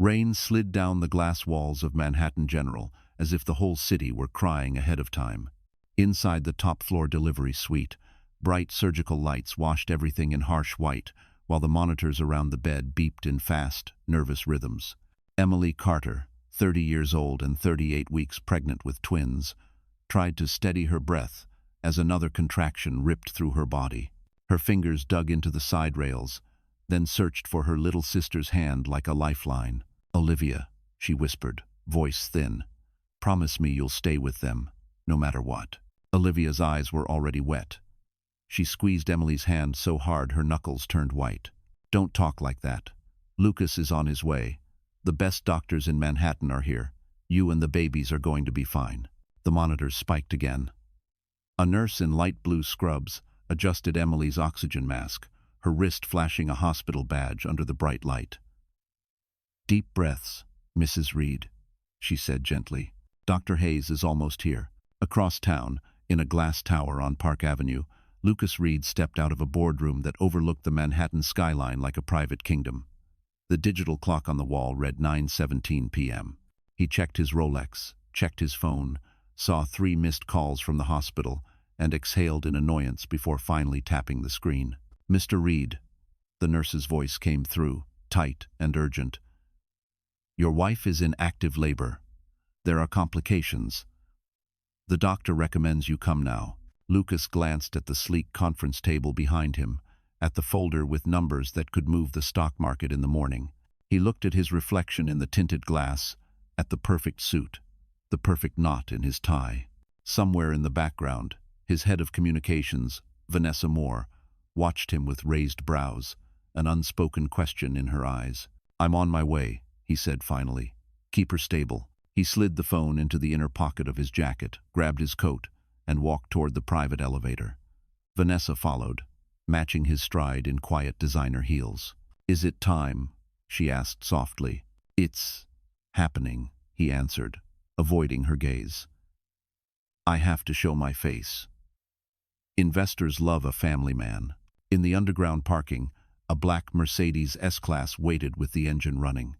Rain slid down the glass walls of Manhattan General as if the whole city were crying ahead of time. Inside the top-floor delivery suite, bright surgical lights washed everything in harsh white, while the monitors around the bed beeped in fast, nervous rhythms. Emily Carter, 30 years old and 38 weeks pregnant with twins, tried to steady her breath as another contraction ripped through her body. Her fingers dug into the side rails, then searched for her little sister's hand like a lifeline. "Olivia," she whispered, voice thin, "promise me you'll stay with them, no matter what." Olivia's eyes were already wet. She squeezed Emily's hand so hard her knuckles turned white. "Don't talk like that. Lucas is on his way. The best doctors in Manhattan are here. You and the babies are going to be fine." The monitors spiked again. A nurse in light blue scrubs adjusted Emily's oxygen mask, her wrist flashing a hospital badge under the bright light. "Deep breaths, Mrs. Reed," she said gently. "Dr. Hayes is almost here." Across town, in a glass tower on Park Avenue, Lucas Reed stepped out of a boardroom that overlooked the Manhattan skyline like a private kingdom. The digital clock on the wall read 9:17 p.m. He checked his Rolex, checked his phone, saw 3 missed calls from the hospital, and exhaled in annoyance before finally tapping the screen. "Mr. Reed," the nurse's voice came through, tight and urgent. "Your wife is in active labor. There are complications. The doctor recommends you come now." Lucas glanced at the sleek conference table behind him, at the folder with numbers that could move the stock market in the morning. He looked at his reflection in the tinted glass, at the perfect suit, the perfect knot in his tie. Somewhere in the background, his head of communications, Vanessa Moore, watched him with raised brows, an unspoken question in her eyes. "I'm on my way," he said finally. "Keep her stable." He slid the phone into the inner pocket of his jacket, grabbed his coat, and walked toward the private elevator. Vanessa followed, matching his stride in quiet designer heels. "Is it time?" she asked softly. "It's happening," he answered, avoiding her gaze. "I have to show my face." Investors love a family man. In the underground parking, a black Mercedes S-Class waited with the engine running.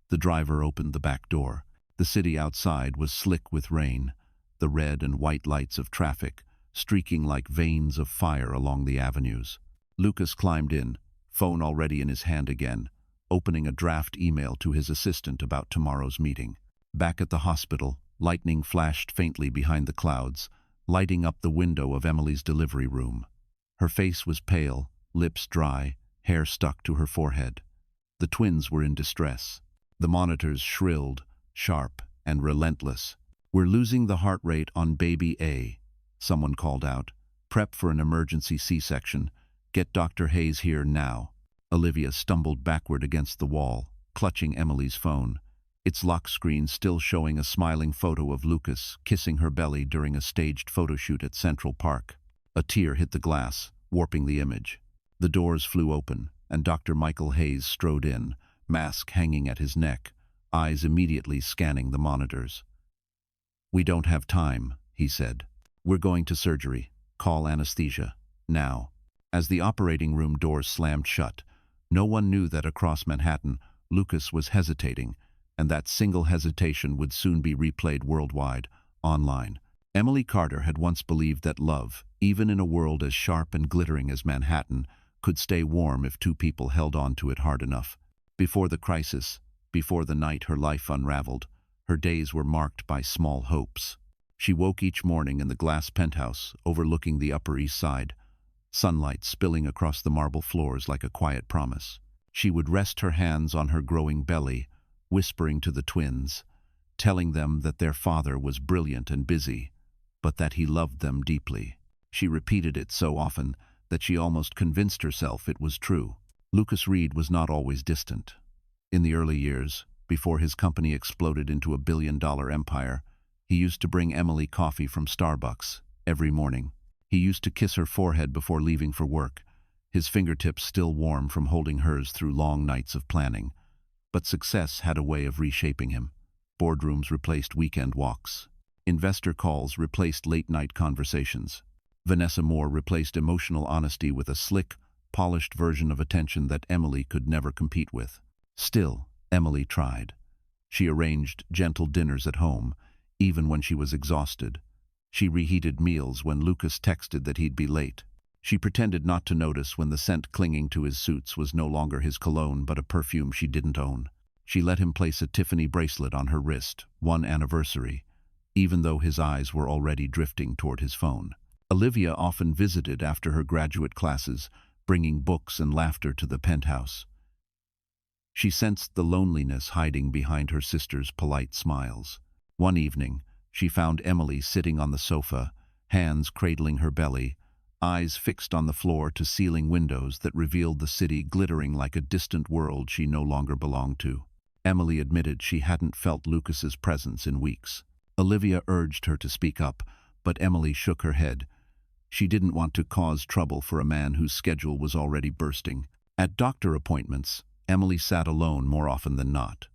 The driver opened the back door. The city outside was slick with rain, the red and white lights of traffic streaking like veins of fire along the avenues. Lucas climbed in, phone already in his hand again, opening a draft email to his assistant about tomorrow's meeting. Back at the hospital, lightning flashed faintly behind the clouds, lighting up the window of Emily's delivery room. Her face was pale, lips dry, hair stuck to her forehead. The twins were in distress. The monitors shrilled, sharp and relentless. "We're losing the heart rate on baby A," someone called out. "Prep for an emergency C-section. Get Dr. Hayes here now." Olivia stumbled backward against the wall, clutching Emily's phone, its lock screen still showing a smiling photo of Lucas kissing her belly during a staged photo shoot at Central Park. A tear hit the glass, warping the image. The doors flew open, and Dr. Michael Hayes strode in, mask hanging at his neck, eyes immediately scanning the monitors. "We don't have time," he said. "We're going to surgery. Call anesthesia. Now." As the operating room doors slammed shut, no one knew that across Manhattan, Lucas was hesitating, and that single hesitation would soon be replayed worldwide, online. Emily Carter had once believed that love, even in a world as sharp and glittering as Manhattan, could stay warm if 2 people held on to it hard enough. Before the crisis, before the night her life unraveled, her days were marked by small hopes. She woke each morning in the glass penthouse overlooking the Upper East Side, sunlight spilling across the marble floors like a quiet promise. She would rest her hands on her growing belly, whispering to the twins, telling them that their father was brilliant and busy, but that he loved them deeply. She repeated it so often that she almost convinced herself it was true. Lucas Reed was not always distant. In the early years, before his company exploded into a billion-dollar empire, he used to bring Emily coffee from Starbucks every morning. He used to kiss her forehead before leaving for work, his fingertips still warm from holding hers through long nights of planning. But success had a way of reshaping him. Boardrooms replaced weekend walks. Investor calls replaced late-night conversations. Vanessa Moore replaced emotional honesty with a slick, polished version of attention that Emily could never compete with. Still, Emily tried. She arranged gentle dinners at home, even when she was exhausted. She reheated meals when Lucas texted that he'd be late. She pretended not to notice when the scent clinging to his suits was no longer his cologne but a perfume she didn't own. She let him place a Tiffany bracelet on her wrist, one anniversary, even though his eyes were already drifting toward his phone. Olivia often visited after her graduate classes, bringing books and laughter to the penthouse. She sensed the loneliness hiding behind her sister's polite smiles. One evening, she found Emily sitting on the sofa, hands cradling her belly, eyes fixed on the floor-to-ceiling windows that revealed the city glittering like a distant world she no longer belonged to. Emily admitted she hadn't felt Lucas's presence in weeks. Olivia urged her to speak up, but Emily shook her head. She didn't want to cause trouble for a man whose schedule was already bursting. At doctor appointments, Emily sat alone more often than not.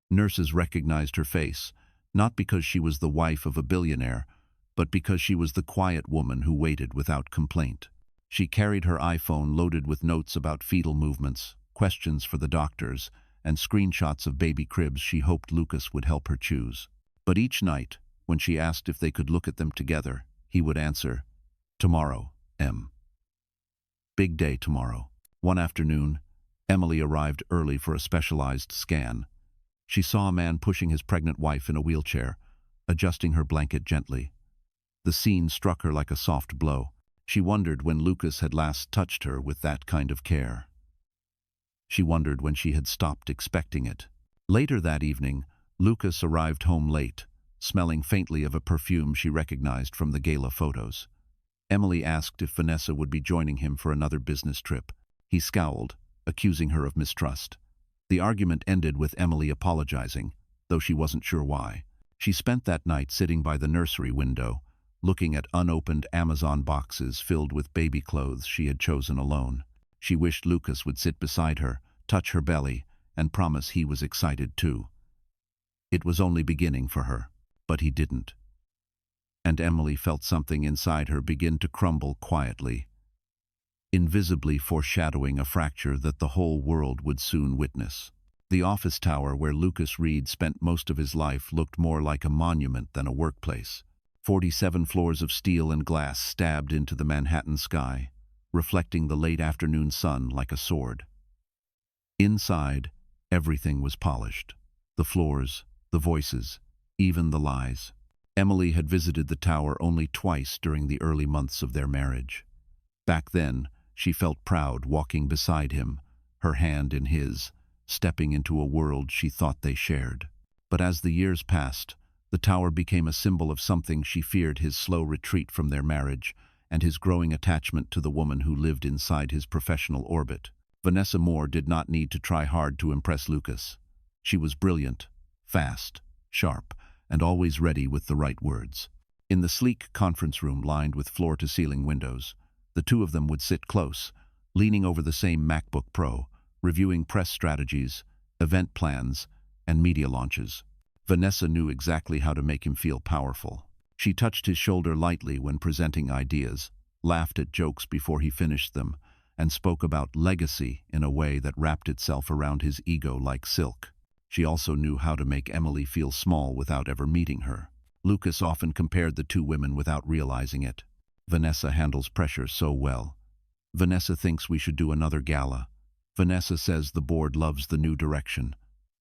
Nurses recognized her face, not because she was the wife of a billionaire, but because she was the quiet woman who waited without complaint. She carried her iPhone loaded with notes about fetal movements, questions for the doctors, and screenshots of baby cribs she hoped Lucas would help her choose. But each night, when she asked if they could look at them together, he would answer, "Tomorrow, Em. Big day tomorrow." One afternoon, Emily arrived early for a specialized scan. She saw a man pushing his pregnant wife in a wheelchair, adjusting her blanket gently. The scene struck her like a soft blow. She wondered when Lucas had last touched her with that kind of care. She wondered when she had stopped expecting it. Later that evening, Lucas arrived home late, smelling faintly of a perfume she recognized from the gala photos. Emily asked if Vanessa would be joining him for another business trip. He scowled, accusing her of mistrust. The argument ended with Emily apologizing, though she wasn't sure why. She spent that night sitting by the nursery window, looking at unopened Amazon boxes filled with baby clothes she had chosen alone. She wished Lucas would sit beside her, touch her belly, and promise he was excited too. It was only beginning for her, but he didn't. And Emily felt something inside her begin to crumble quietly, invisibly foreshadowing a fracture that the whole world would soon witness. The office tower where Lucas Reed spent most of his life looked more like a monument than a workplace. 47 floors of steel and glass stabbed into the Manhattan sky, reflecting the late afternoon sun like a sword. Inside, everything was polished. The floors, the voices, even the lies. Emily had visited the tower only twice during the early months of their marriage. Back then, she felt proud walking beside him, her hand in his, stepping into a world she thought they shared. But as the years passed, the tower became a symbol of something she feared: his slow retreat from their marriage and his growing attachment to the woman who lived inside his professional orbit. Vanessa Moore did not need to try hard to impress Lucas. She was brilliant, fast, sharp, and always ready with the right words. In the sleek conference room lined with floor-to-ceiling windows, the two of them would sit close, leaning over the same MacBook Pro, reviewing press strategies, event plans, and media launches. Vanessa knew exactly how to make him feel powerful. She touched his shoulder lightly when presenting ideas, laughed at jokes before he finished them, and spoke about legacy in a way that wrapped itself around his ego like silk. She also knew how to make Emily feel small without ever meeting her. Lucas often compared the two women without realizing it. "Vanessa handles pressure so well. Vanessa thinks we should do another gala. Vanessa says the board loves the new direction."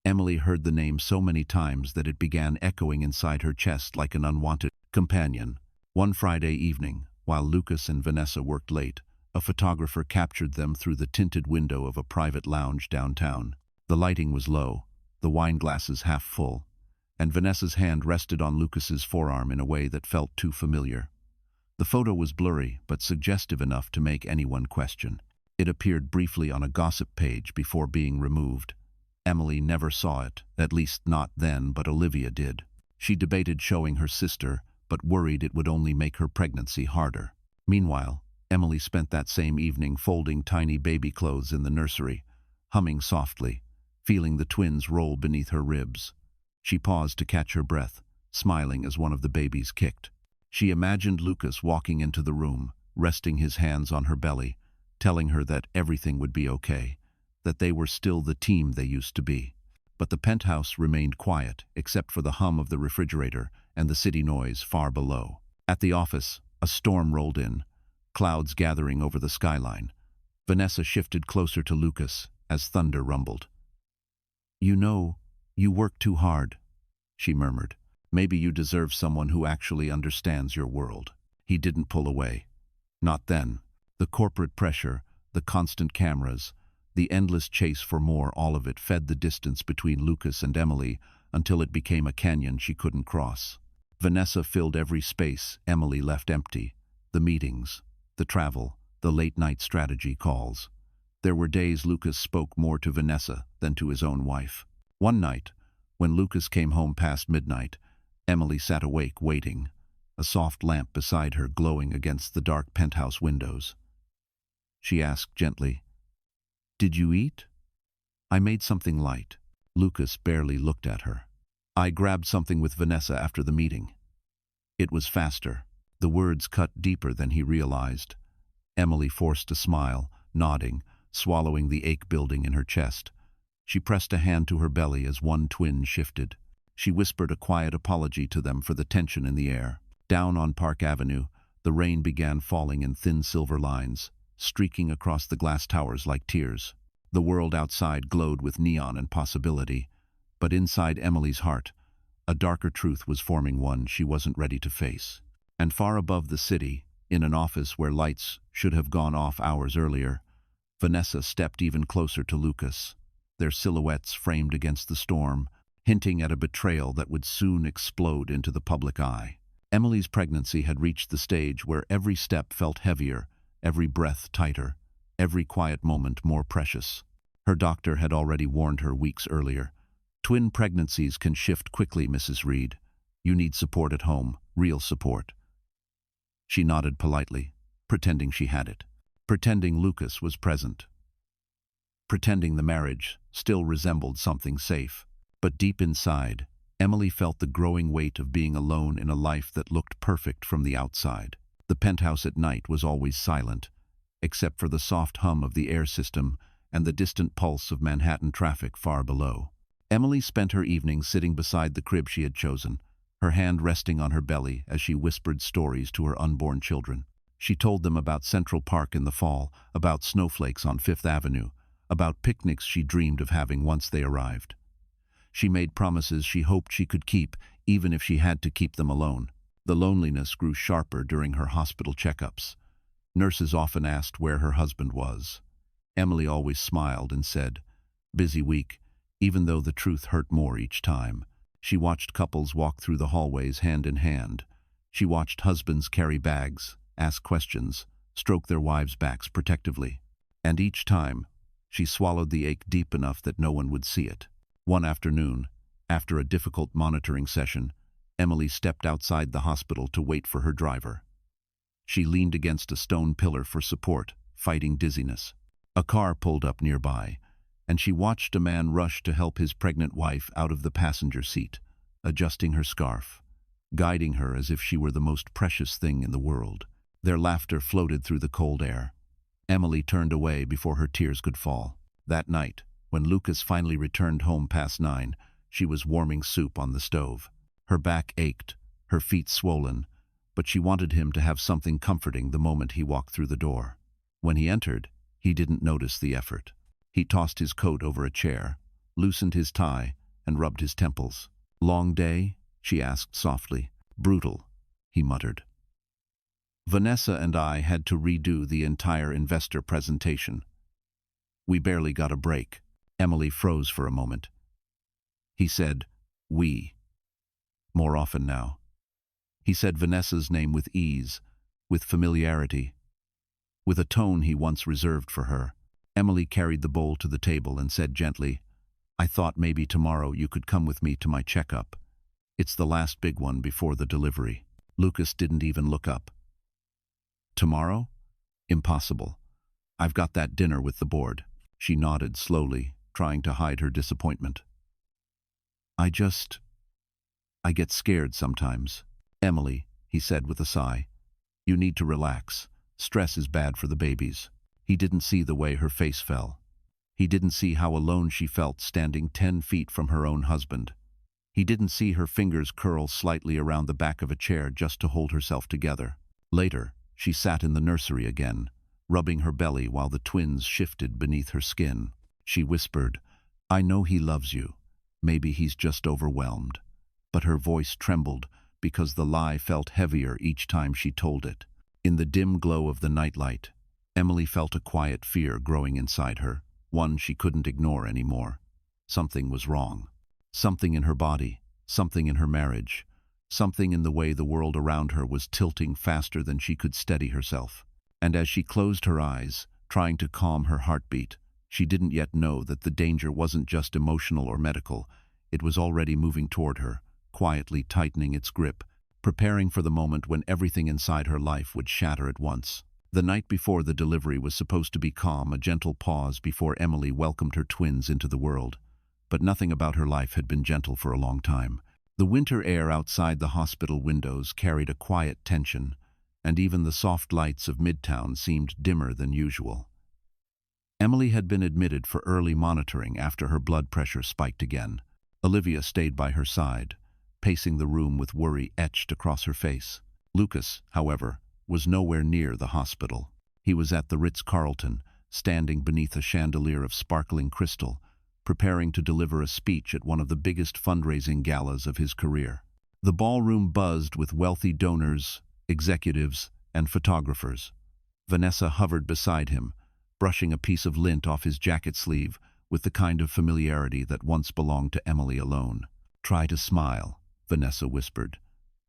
Emily heard the name so many times that it began echoing inside her chest like an unwanted companion. One Friday evening, while Lucas and Vanessa worked late, a photographer captured them through the tinted window of a private lounge downtown. The lighting was low, the wine glasses half full, and Vanessa's hand rested on Lucas's forearm in a way that felt too familiar. The photo was blurry, but suggestive enough to make anyone question. It appeared briefly on a gossip page before being removed. Emily never saw it, at least not then, but Olivia did. She debated showing her sister, but worried it would only make her pregnancy harder. Meanwhile, Emily spent that same evening folding tiny baby clothes in the nursery, humming softly, feeling the twins roll beneath her ribs. She paused to catch her breath, smiling as one of the babies kicked. She imagined Lucas walking into the room, resting his hands on her belly, telling her that everything would be okay, that they were still the team they used to be. but the penthouse remained quiet, except for the hum of the refrigerator and the city noise far below. At the office, a storm rolled in, clouds gathering over the skyline. Vanessa shifted closer to Lucas as thunder rumbled. "You know, you work too hard," she murmured. "Maybe you deserve someone who actually understands your world." He didn't pull away. Not then. The corporate pressure, the constant cameras, the endless chase for more, all of it fed the distance between Lucas and Emily until it became a canyon she couldn't cross. Vanessa filled every space Emily left empty. The meetings, the travel, the late-night strategy calls. There were days Lucas spoke more to Vanessa than to his own wife. One night, when Lucas came home past midnight, Emily sat awake waiting, a soft lamp beside her glowing against the dark penthouse windows. She asked gently, "Did you eat?" "I made something light." Lucas barely looked at her. "I grabbed something with Vanessa after the meeting." It was faster. The words cut deeper than he realized. Emily forced a smile, nodding, swallowing the ache building in her chest. She pressed a hand to her belly as one twin shifted. She whispered a quiet apology to them for the tension in the air. Down on Park Avenue, the rain began falling in thin silver lines, streaking across the glass towers like tears. The world outside glowed with neon and possibility, but inside Emily's heart, a darker truth was forming, one she wasn't ready to face. And far above the city, in an office where lights should have gone off hours earlier, Vanessa stepped even closer to Lucas, their silhouettes framed against the storm, hinting at a betrayal that would soon explode into the public eye. Emily's pregnancy had reached the stage where every step felt heavier, every breath tighter, every quiet moment more precious. Her doctor had already warned her weeks earlier. "Twin pregnancies can shift quickly, Mrs. Reed. You need support at home, real support." She nodded politely, pretending she had it, pretending Lucas was present, pretending the marriage still resembled something safe. But deep inside, Emily felt the growing weight of being alone in a life that looked perfect from the outside. The penthouse at night was always silent, except for the soft hum of the air system and the distant pulse of Manhattan traffic far below. Emily spent her evenings sitting beside the crib she had chosen, her hand resting on her belly as she whispered stories to her unborn children. She told them about Central Park in the fall, about snowflakes on Fifth Avenue, about picnics she dreamed of having once they arrived. She made promises she hoped she could keep, even if she had to keep them alone. The loneliness grew sharper during her hospital checkups. Nurses often asked where her husband was. Emily always smiled and said, "Busy week," even though the truth hurt more each time. She watched couples walk through the hallways hand in hand. She watched husbands carry bags, ask questions, stroke their wives' backs protectively. And each time, she swallowed the ache deep enough that no one would see it. One afternoon, after a difficult monitoring session, Emily stepped outside the hospital to wait for her driver. She leaned against a stone pillar for support, fighting dizziness. A car pulled up nearby, and she watched a man rush to help his pregnant wife out of the passenger seat, adjusting her scarf, guiding her as if she were the most precious thing in the world. Their laughter floated through the cold air. Emily turned away before her tears could fall. That night, when Lucas finally returned home past 9, she was warming soup on the stove. Her back ached, her feet swollen, but she wanted him to have something comforting the moment he walked through the door. When he entered, he didn't notice the effort. He tossed his coat over a chair, loosened his tie, and rubbed his temples. "Long day?" she asked softly. "Brutal," he muttered. "Vanessa and I had to redo the entire investor presentation. We barely got a break." Emily froze for a moment. He said, "we," more often now. He said Vanessa's name with ease, with familiarity, with a tone he once reserved for her. Emily carried the bowl to the table and said gently, "I thought maybe tomorrow you could come with me to my checkup. It's the last big one before the delivery." Lucas didn't even look up. "Tomorrow? Impossible. I've got that dinner with the board." She nodded slowly, trying to hide her disappointment. I get scared sometimes." "Emily," he said with a sigh, "you need to relax. Stress is bad for the babies." He didn't see the way her face fell. He didn't see how alone she felt standing 10 feet from her own husband. He didn't see her fingers curl slightly around the back of a chair just to hold herself together. Later, she sat in the nursery again, rubbing her belly while the twins shifted beneath her skin. She whispered, "I know he loves you. Maybe he's just overwhelmed." But her voice trembled because the lie felt heavier each time she told it. In the dim glow of the nightlight, Emily felt a quiet fear growing inside her, one she couldn't ignore anymore. Something was wrong. Something in her body, something in her marriage, something in the way the world around her was tilting faster than she could steady herself. And as she closed her eyes, trying to calm her heartbeat, she didn't yet know that the danger wasn't just emotional or medical. It was already moving toward her, quietly tightening its grip, preparing for the moment when everything inside her life would shatter at once. The night before the delivery was supposed to be calm, a gentle pause before Emily welcomed her twins into the world. But nothing about her life had been gentle for a long time. The winter air outside the hospital windows carried a quiet tension, and even the soft lights of Midtown seemed dimmer than usual. Emily had been admitted for early monitoring after her blood pressure spiked again. Olivia stayed by her side, pacing the room with worry etched across her face. Lucas, however, was nowhere near the hospital. He was at the Ritz-Carlton, standing beneath a chandelier of sparkling crystal, preparing to deliver a speech at one of the biggest fundraising galas of his career. The ballroom buzzed with wealthy donors, executives, and photographers. Vanessa hovered beside him, brushing a piece of lint off his jacket sleeve with the kind of familiarity that once belonged to Emily alone. "Try to smile," Vanessa whispered.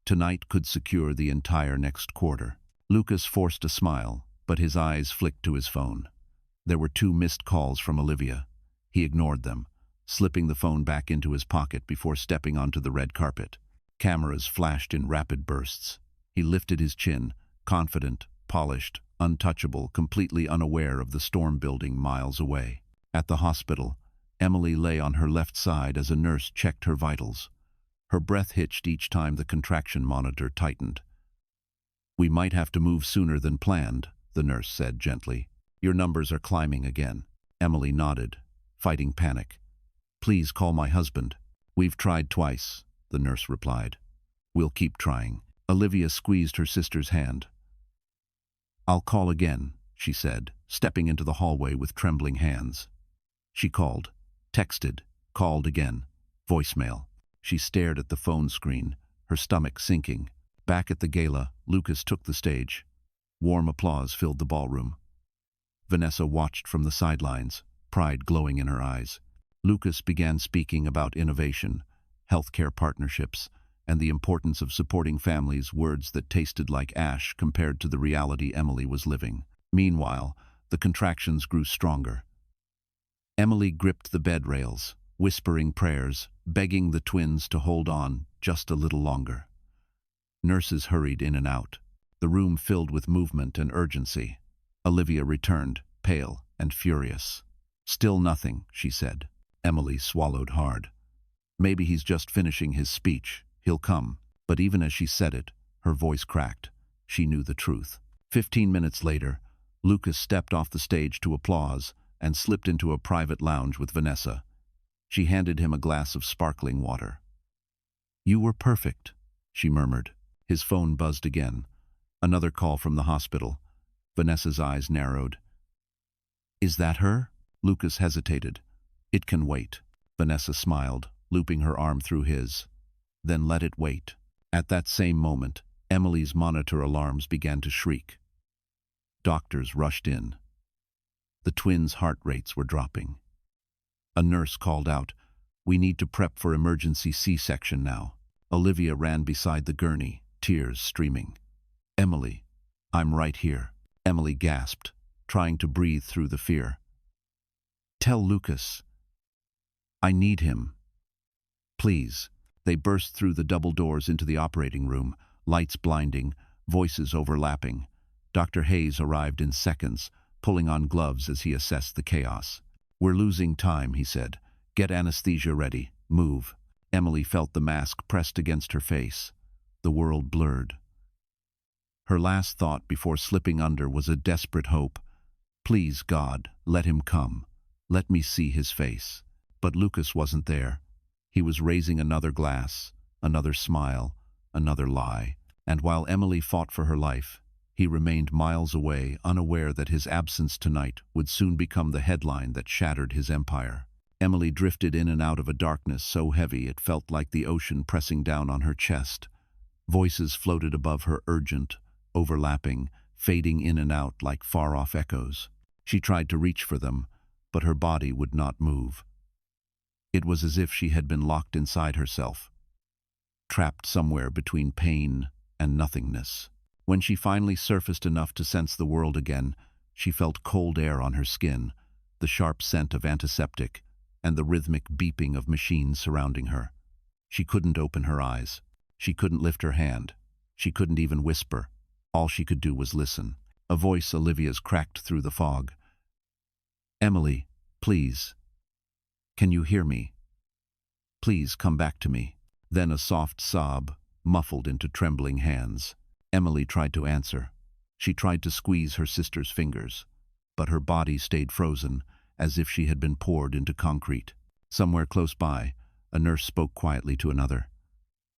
"Tonight could secure the entire next quarter." Lucas forced a smile, but his eyes flicked to his phone. There were 2 missed calls from Olivia. He ignored them, slipping the phone back into his pocket before stepping onto the red carpet. Cameras flashed in rapid bursts. He lifted his chin, confident, polished, untouchable, completely unaware of the storm building miles away. At the hospital, Emily lay on her left side as a nurse checked her vitals. Her breath hitched each time the contraction monitor tightened. "We might have to move sooner than planned," the nurse said gently. "Your numbers are climbing again." Emily nodded, fighting panic. "Please call my husband." "We've tried twice," the nurse replied. "We'll keep trying." Olivia squeezed her sister's hand. "I'll call again," she said, stepping into the hallway with trembling hands. She called, texted, called again. Voicemail. She stared at the phone screen, her stomach sinking. Back at the gala, Lucas took the stage. Warm applause filled the ballroom. Vanessa watched from the sidelines, pride glowing in her eyes. Lucas began speaking about innovation, healthcare partnerships, and the importance of supporting families, words that tasted like ash compared to the reality Emily was living. Meanwhile, the contractions grew stronger. Emily gripped the bed rails, whispering prayers, begging the twins to hold on just a little longer. Nurses hurried in and out, the room filled with movement and urgency. Olivia returned, pale and furious. "Still nothing," she said. Emily swallowed hard. "Maybe he's just finishing his speech. He'll come." But even as she said it, her voice cracked. She knew the truth. 15 minutes later, Lucas stepped off the stage to applause and slipped into a private lounge with Vanessa. She handed him a glass of sparkling water. "You were perfect," she murmured. His phone buzzed again. Another call from the hospital. Vanessa's eyes narrowed. "Is that her?" Lucas hesitated. "It can wait." Vanessa smiled, looping her arm through his. "Then let it wait." At that same moment, Emily's monitor alarms began to shriek. Doctors rushed in. The twins' heart rates were dropping. A nurse called out, "We need to prep for emergency C-section now." Olivia ran beside the gurney, tears streaming. "Emily, I'm right here." Emily gasped, trying to breathe through the fear. "Tell Lucas. I need him. Please." They burst through the double doors into the operating room, lights blinding, voices overlapping. Dr. Hayes arrived in seconds, pulling on gloves as he assessed the chaos. "We're losing time," he said. "Get anesthesia ready. Move." Emily felt the mask pressed against her face. The world blurred. Her last thought before slipping under was a desperate hope. "Please, God, let him come." Let me see his face. But Lucas wasn't there. He was raising another glass, another smile, another lie. And while Emily fought for her life, he remained miles away, unaware that his absence tonight would soon become the headline that shattered his empire. Emily drifted in and out of a darkness so heavy it felt like the ocean pressing down on her chest. Voices floated above her, urgent, overlapping, fading in and out like far-off echoes. She tried to reach for them, but her body would not move. It was as if she had been locked inside herself, trapped somewhere between pain and nothingness. When she finally surfaced enough to sense the world again, she felt cold air on her skin, the sharp scent of antiseptic, and the rhythmic beeping of machines surrounding her. She couldn't open her eyes. She couldn't lift her hand. She couldn't even whisper. All she could do was listen. A voice, Olivia's, cracked through the fog. "Emily, please. Can you hear me? Please come back to me." Then a soft sob, muffled into trembling hands. Emily tried to answer. She tried to squeeze her sister's fingers, but her body stayed frozen, as if she had been poured into concrete. Somewhere close by, a nurse spoke quietly to another.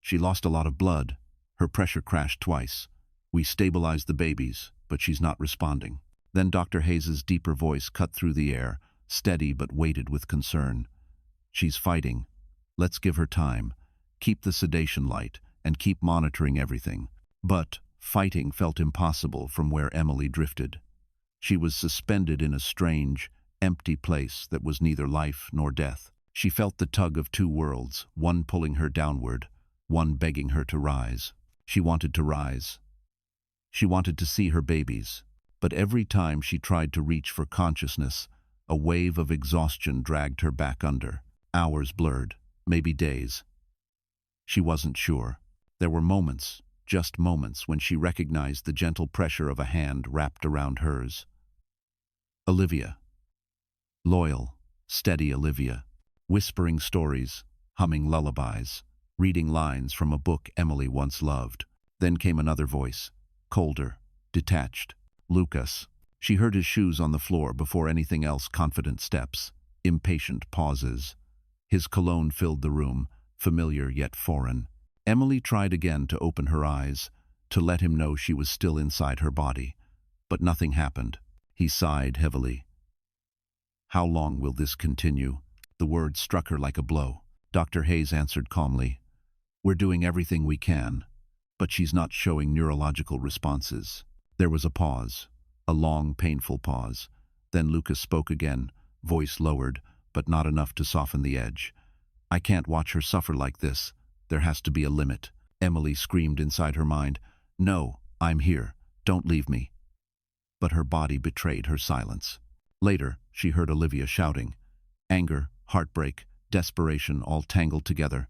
"She lost a lot of blood. Her pressure crashed twice. We stabilized the babies, but she's not responding." Then Dr. Hayes's deeper voice cut through the air, steady but weighted with concern. "She's fighting. Let's give her time. Keep the sedation light, and keep monitoring everything." But fighting felt impossible from where Emily drifted. She was suspended in a strange, empty place that was neither life nor death. She felt the tug of two worlds, one pulling her downward, one begging her to rise. She wanted to rise. She wanted to see her babies. But every time she tried to reach for consciousness, a wave of exhaustion dragged her back under. Hours blurred, maybe days. She wasn't sure. There were moments, just moments, when she recognized the gentle pressure of a hand wrapped around hers. Olivia. Loyal, steady Olivia. Whispering stories, humming lullabies, reading lines from a book Emily once loved. Then came another voice, colder, detached. Lucas. She heard his shoes on the floor before anything else, confident steps, impatient pauses. His cologne filled the room, familiar yet foreign. Emily tried again to open her eyes, to let him know she was still inside her body. But nothing happened. He sighed heavily. "How long will this continue?" The word struck her like a blow. Dr. Hayes answered calmly, "We're doing everything we can, but she's not showing neurological responses." There was a pause, a long, painful pause. Then Lucas spoke again, voice lowered, but not enough to soften the edge. "I can't watch her suffer like this. There has to be a limit." Emily screamed inside her mind, "No, I'm here. Don't leave me." But her body betrayed her silence. Later, she heard Olivia shouting. Anger, heartbreak, desperation, all tangled together.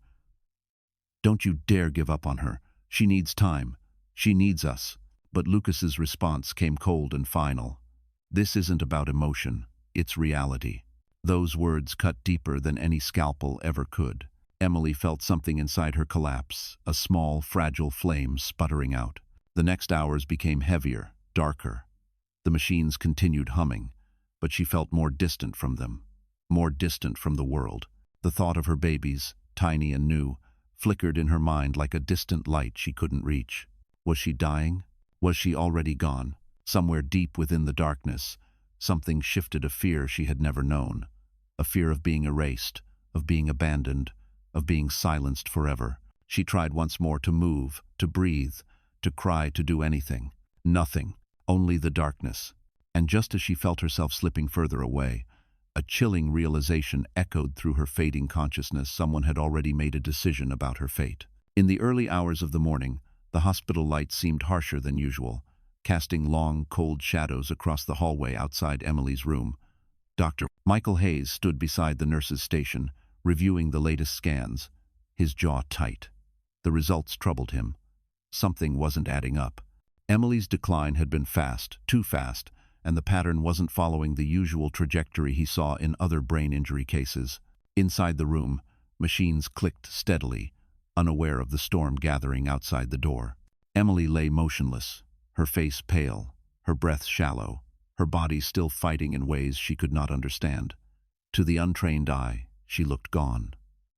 "Don't you dare give up on her. She needs time. She needs us." But Lucas's response came cold and final. "This isn't about emotion. It's reality." Those words cut deeper than any scalpel ever could. Emily felt something inside her collapse, a small, fragile flame sputtering out. The next hours became heavier, darker. The machines continued humming, but she felt more distant from them, more distant from the world. The thought of her babies, tiny and new, flickered in her mind like a distant light she couldn't reach. Was she dying? Was she already gone? Somewhere deep within the darkness, something shifted, a fear she had never known. A fear of being erased, of being abandoned, of being silenced forever. She tried once more to move, to breathe, to cry, to do anything. Nothing, only the darkness. And just as she felt herself slipping further away, a chilling realization echoed through her fading consciousness. Someone had already made a decision about her fate. In the early hours of the morning, the hospital lights seemed harsher than usual, casting long, cold shadows across the hallway outside Emily's room. Dr. Michael Hayes stood beside the nurse's station, reviewing the latest scans, his jaw tight. The results troubled him. Something wasn't adding up. Emily's decline had been fast, too fast, and the pattern wasn't following the usual trajectory he saw in other brain injury cases. Inside the room, machines clicked steadily, unaware of the storm gathering outside the door. Emily lay motionless, her face pale, her breath shallow, her body still fighting in ways she could not understand. To the untrained eye, she looked gone.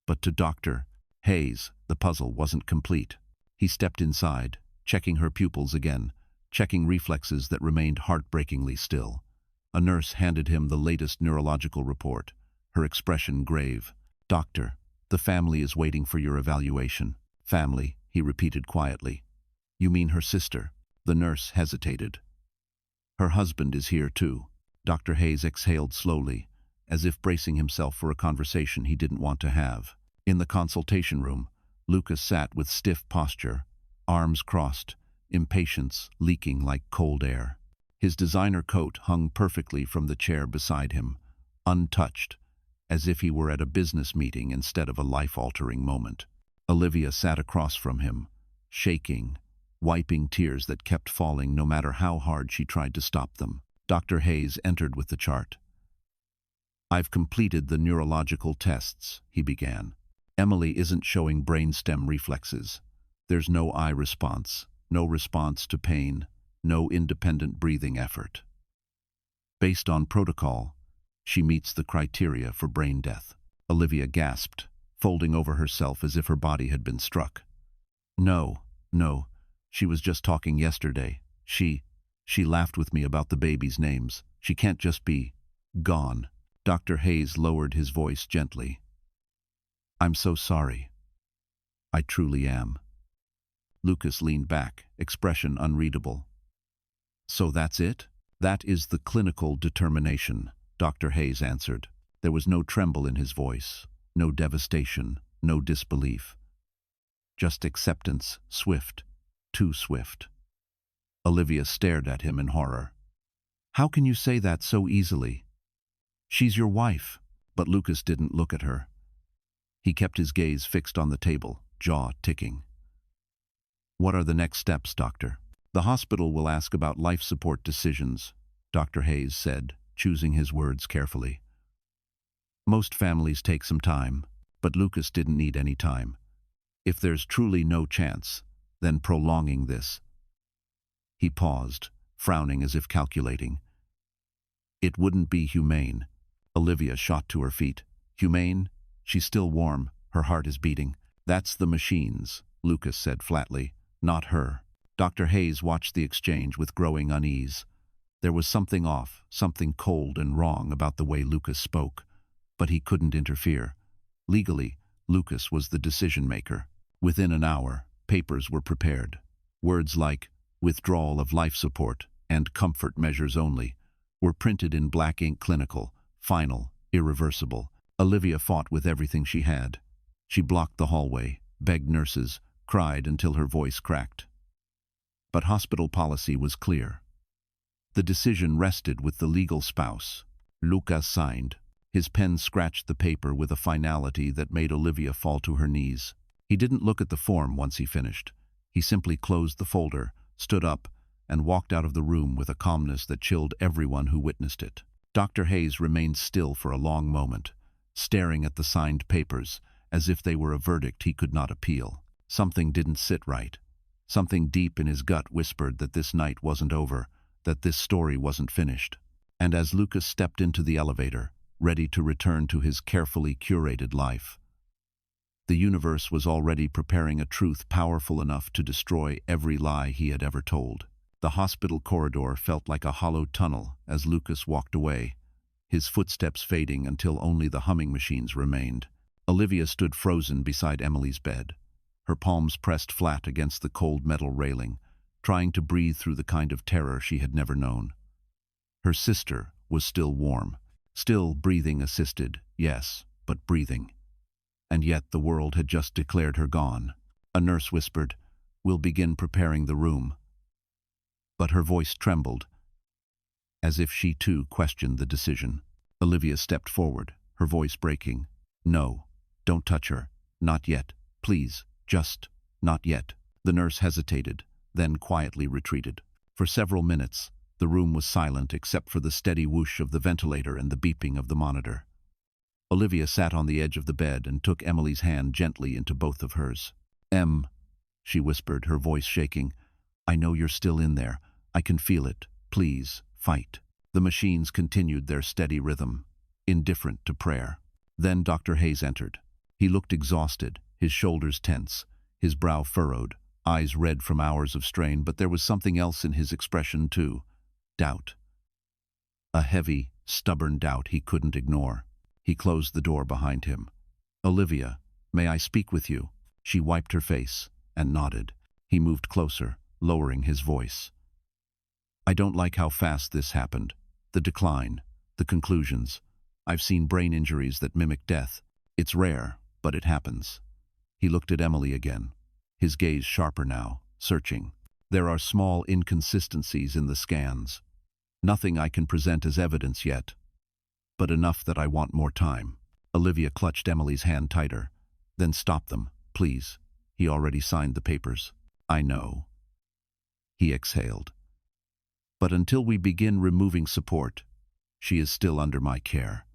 But to Dr. Hayes, the puzzle wasn't complete. He stepped inside, checking her pupils again, checking reflexes that remained heartbreakingly still. A nurse handed him the latest neurological report, her expression grave. "Doctor, the family is waiting for your evaluation." "Family," he repeated quietly. "You mean her sister?" The nurse hesitated. "Her husband is here too." Dr. Hayes exhaled slowly, as if bracing himself for a conversation he didn't want to have. In the consultation room, Lucas sat with stiff posture, arms crossed, impatience leaking like cold air. His designer coat hung perfectly from the chair beside him, untouched, as if he were at a business meeting instead of a life-altering moment. Olivia sat across from him, shaking, wiping tears that kept falling no matter how hard she tried to stop them. Dr. Hayes entered with the chart. "I've completed the neurological tests," he began. "Emily isn't showing brainstem reflexes. There's no eye response, no response to pain, no independent breathing effort. Based on protocol, she meets the criteria for brain death." Olivia gasped, folding over herself as if her body had been struck. No, she was just talking yesterday. She laughed with me about the babies' names. She can't just be gone." Dr. Hayes lowered his voice gently. "I'm so sorry. I truly am." Lucas leaned back, expression unreadable. "So that's it?" "That is the clinical determination," Dr. Hayes answered. There was no tremble in his voice, no devastation, no disbelief. Just acceptance, swift, too swift. Olivia stared at him in horror. "How can you say that so easily? She's your wife." But Lucas didn't look at her. He kept his gaze fixed on the table, jaw ticking. "What are the next steps, doctor?" "The hospital will ask about life support decisions," Dr. Hayes said, choosing his words carefully. "Most families take some time, but Lucas didn't need any time. If there's truly no chance, then prolonging this." He paused, frowning as if calculating. "It wouldn't be humane." Olivia shot to her feet. "Humane? She's still warm. Her heart is beating." "That's the machines," Lucas said flatly, "not her." Dr. Hayes watched the exchange with growing unease. There was something off, something cold and wrong about the way Lucas spoke, but he couldn't interfere. Legally, Lucas was the decision-maker. Within an hour, papers were prepared. Words like withdrawal of life support and comfort measures only were printed in black ink. Clinical, final, irreversible. Olivia fought with everything she had. She blocked the hallway, begged nurses, cried until her voice cracked. But hospital policy was clear. The decision rested with the legal spouse. Lucas signed. His pen scratched the paper with a finality that made Olivia fall to her knees. He didn't look at the form once he finished. He simply closed the folder, stood up, and walked out of the room with a calmness that chilled everyone who witnessed it. Dr. Hayes remained still for a long moment, staring at the signed papers, as if they were a verdict he could not appeal. Something didn't sit right. Something deep in his gut whispered that this night wasn't over, that this story wasn't finished. And as Lucas stepped into the elevator, ready to return to his carefully curated life, the universe was already preparing a truth powerful enough to destroy every lie he had ever told. The hospital corridor felt like a hollow tunnel as Lucas walked away, his footsteps fading until only the humming machines remained. Olivia stood frozen beside Emily's bed, her palms pressed flat against the cold metal railing, trying to breathe through the kind of terror she had never known. Her sister was still warm, still breathing assisted, yes, but breathing. And yet the world had just declared her gone. A nurse whispered, "We'll begin preparing the room." But her voice trembled, as if she too questioned the decision. Olivia stepped forward, her voice breaking. "No, don't touch her. Not yet. Please, just not yet." The nurse hesitated, then quietly retreated. For several minutes, the room was silent except for the steady whoosh of the ventilator and the beeping of the monitor. Olivia sat on the edge of the bed and took Emily's hand gently into both of hers. "Em," she whispered, her voice shaking, "I know you're still in there. I can feel it. Please, fight." The machines continued their steady rhythm. indifferent to prayer. Then Dr. Hayes entered. He looked exhausted, his shoulders tense, his brow furrowed, eyes red from hours of strain, but there was something else in his expression too. Doubt. A heavy, stubborn doubt he couldn't ignore. He closed the door behind him. "Olivia, may I speak with you?" She wiped her face and nodded. He moved closer, lowering his voice. "I don't like how fast this happened. The decline, the conclusions. I've seen brain injuries that mimic death. It's rare, but it happens." He looked at Emily again, his gaze sharper now, searching. "There are small inconsistencies in the scans. Nothing I can present as evidence yet, but enough that I want more time." Olivia clutched Emily's hand tighter. "Then stop them, please. He already signed the papers." "I know." He exhaled. "But until we begin removing support, she is still under my care.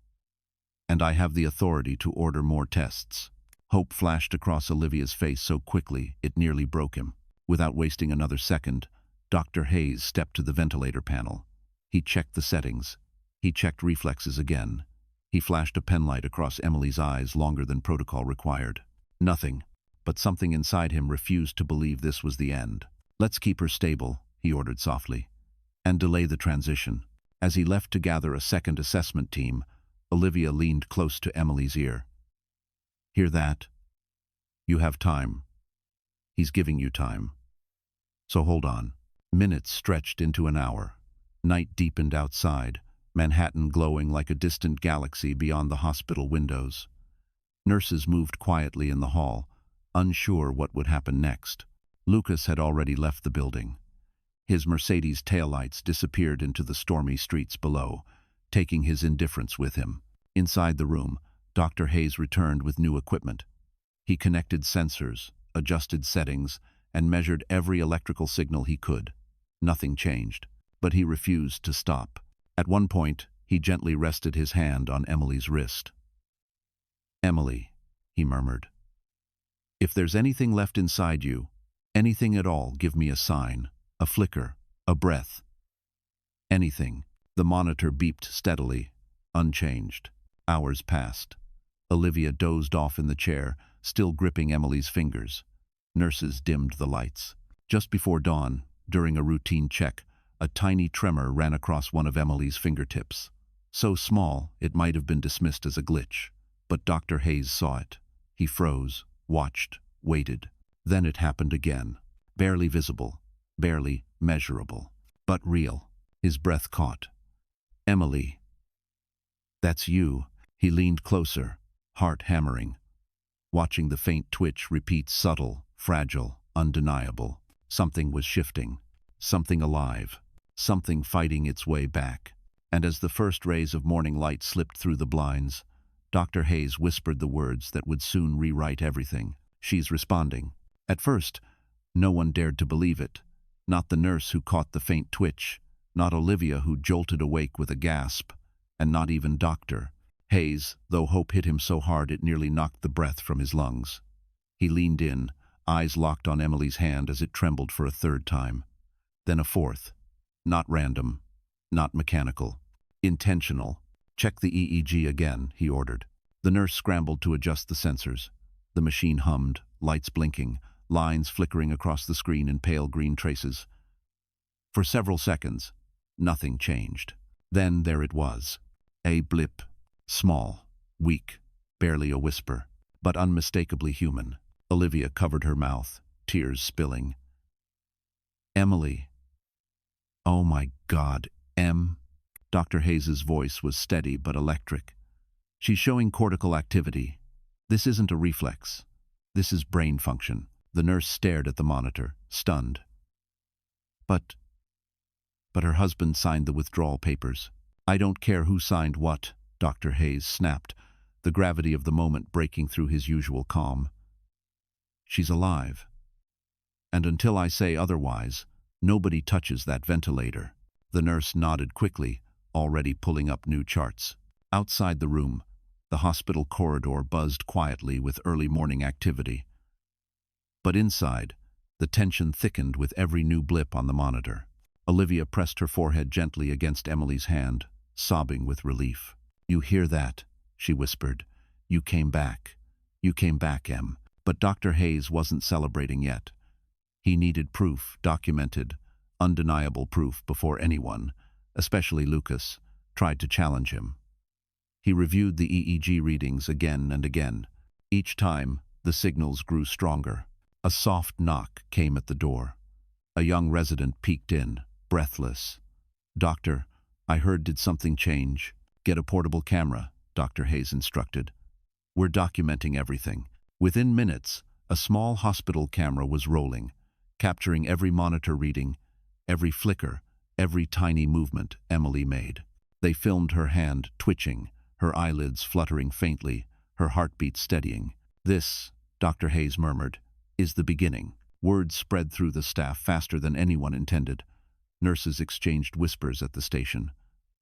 And I have the authority to order more tests." Hope flashed across Olivia's face so quickly it nearly broke him. Without wasting another second, Dr. Hayes stepped to the ventilator panel. He checked the settings. He checked reflexes again. He flashed a penlight across Emily's eyes longer than protocol required. Nothing, but something inside him refused to believe this was the end. "Let's keep her stable," he ordered softly, "and delay the transition." As he left to gather a second assessment team, Olivia leaned close to Emily's ear. "Hear that? You have time. He's giving you time. So hold on." Minutes stretched into an hour. Night deepened outside, Manhattan glowing like a distant galaxy beyond the hospital windows. Nurses moved quietly in the hall, unsure what would happen next. Lucas had already left the building. His Mercedes taillights disappeared into the stormy streets below, taking his indifference with him. Inside the room, Dr. Hayes returned with new equipment. He connected sensors, adjusted settings, and measured every electrical signal he could. Nothing changed, but he refused to stop. At one point, he gently rested his hand on Emily's wrist. "Emily," he murmured, "if there's anything left inside you, anything at all, give me a sign, a flicker, a breath. Anything." The monitor beeped steadily, unchanged. Hours passed. Olivia dozed off in the chair, still gripping Emily's fingers. Nurses dimmed the lights. Just before dawn, during a routine check, a tiny tremor ran across one of Emily's fingertips. So small, it might have been dismissed as a glitch. But Dr. Hayes saw it. He froze, watched, waited. Then it happened again. Barely visible, barely measurable, but real. His breath caught. "Emily, that's you." He leaned closer, heart hammering, watching the faint twitch repeat, subtle, fragile, undeniable. Something was shifting, something alive, something fighting its way back. And as the first rays of morning light slipped through the blinds, Dr. Hayes whispered the words that would soon rewrite everything. "She's responding." At first, no one dared to believe it. Not the nurse who caught the faint twitch, not Olivia who jolted awake with a gasp, and not even Dr. Hayes, though hope hit him so hard it nearly knocked the breath from his lungs. He leaned in, eyes locked on Emily's hand as it trembled for a third time. Then a fourth. Not random, not mechanical. Intentional. "Check the EEG again," he ordered. The nurse scrambled to adjust the sensors. The machine hummed, lights blinking, lines flickering across the screen in pale green traces. For several seconds, nothing changed. Then there it was. A blip. Small, weak, barely a whisper, but unmistakably human. Olivia covered her mouth, tears spilling. "Emily." "Oh my God, Em." Dr. Hayes's voice was steady but electric. "She's showing cortical activity. This isn't a reflex. This is brain function." The nurse stared at the monitor, stunned. But her husband signed the withdrawal papers." "I don't care who signed what," Dr. Hayes snapped, the gravity of the moment breaking through his usual calm. "She's alive. And until I say otherwise, nobody touches that ventilator." The nurse nodded quickly, already pulling up new charts. Outside the room, the hospital corridor buzzed quietly with early morning activity. But inside, the tension thickened with every new blip on the monitor. Olivia pressed her forehead gently against Emily's hand, sobbing with relief. "You hear that?" she whispered. "You came back. You came back, Em." But Dr. Hayes wasn't celebrating yet. He needed proof, documented, undeniable proof before anyone, especially Lucas, tried to challenge him. He reviewed the EEG readings again and again. Each time, the signals grew stronger. A soft knock came at the door. A young resident peeked in, breathless. "Doctor, I heard did something change?" "Get a portable camera," Dr. Hayes instructed. "We're documenting everything." Within minutes, a small hospital camera was rolling, capturing every monitor reading, every flicker, every tiny movement Emily made. They filmed her hand twitching, her eyelids fluttering faintly, her heartbeat steadying. "This," Dr. Hayes murmured, "is the beginning." Words spread through the staff faster than anyone intended. Nurses exchanged whispers at the station.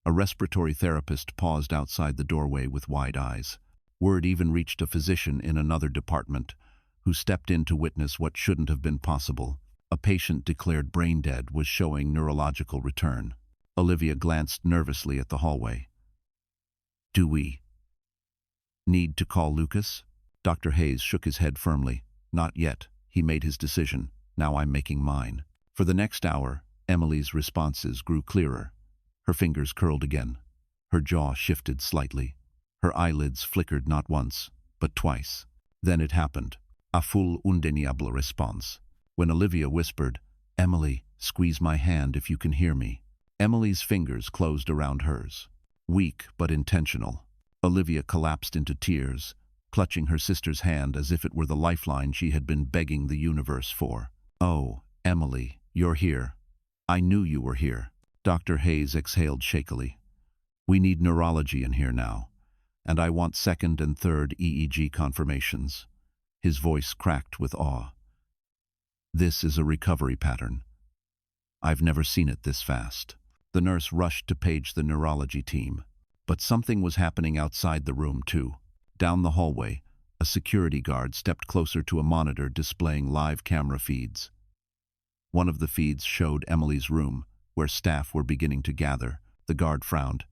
A respiratory therapist paused outside the doorway with wide eyes. Word even reached a physician in another department, who stepped in to witness what shouldn't have been possible. A patient declared brain dead was showing neurological return. Olivia glanced nervously at the hallway. "Do we need to call Lucas?" Dr. Hayes shook his head firmly. "Not yet." He made his decision. "Now I'm making mine." For the next hour, Emily's responses grew clearer. Her fingers curled again. Her jaw shifted slightly. Her eyelids flickered not once, but twice. Then it happened. A full undeniable response. When Olivia whispered, "Emily, squeeze my hand if you can hear me." Emily's fingers closed around hers. Weak but intentional. Olivia collapsed into tears, clutching her sister's hand as if it were the lifeline she had been begging the universe for. "Oh, Emily, you're here. I knew you were here." Dr. Hayes exhaled shakily. "We need neurology in here now, and I want second and third EEG confirmations." His voice cracked with awe. "This is a recovery pattern. I've never seen it this fast." The nurse rushed to page the neurology team. But something was happening outside the room, too. Down the hallway, a security guard stepped closer to a monitor displaying live camera feeds. One of the feeds showed Emily's room, where staff were beginning to gather. The guard frowned.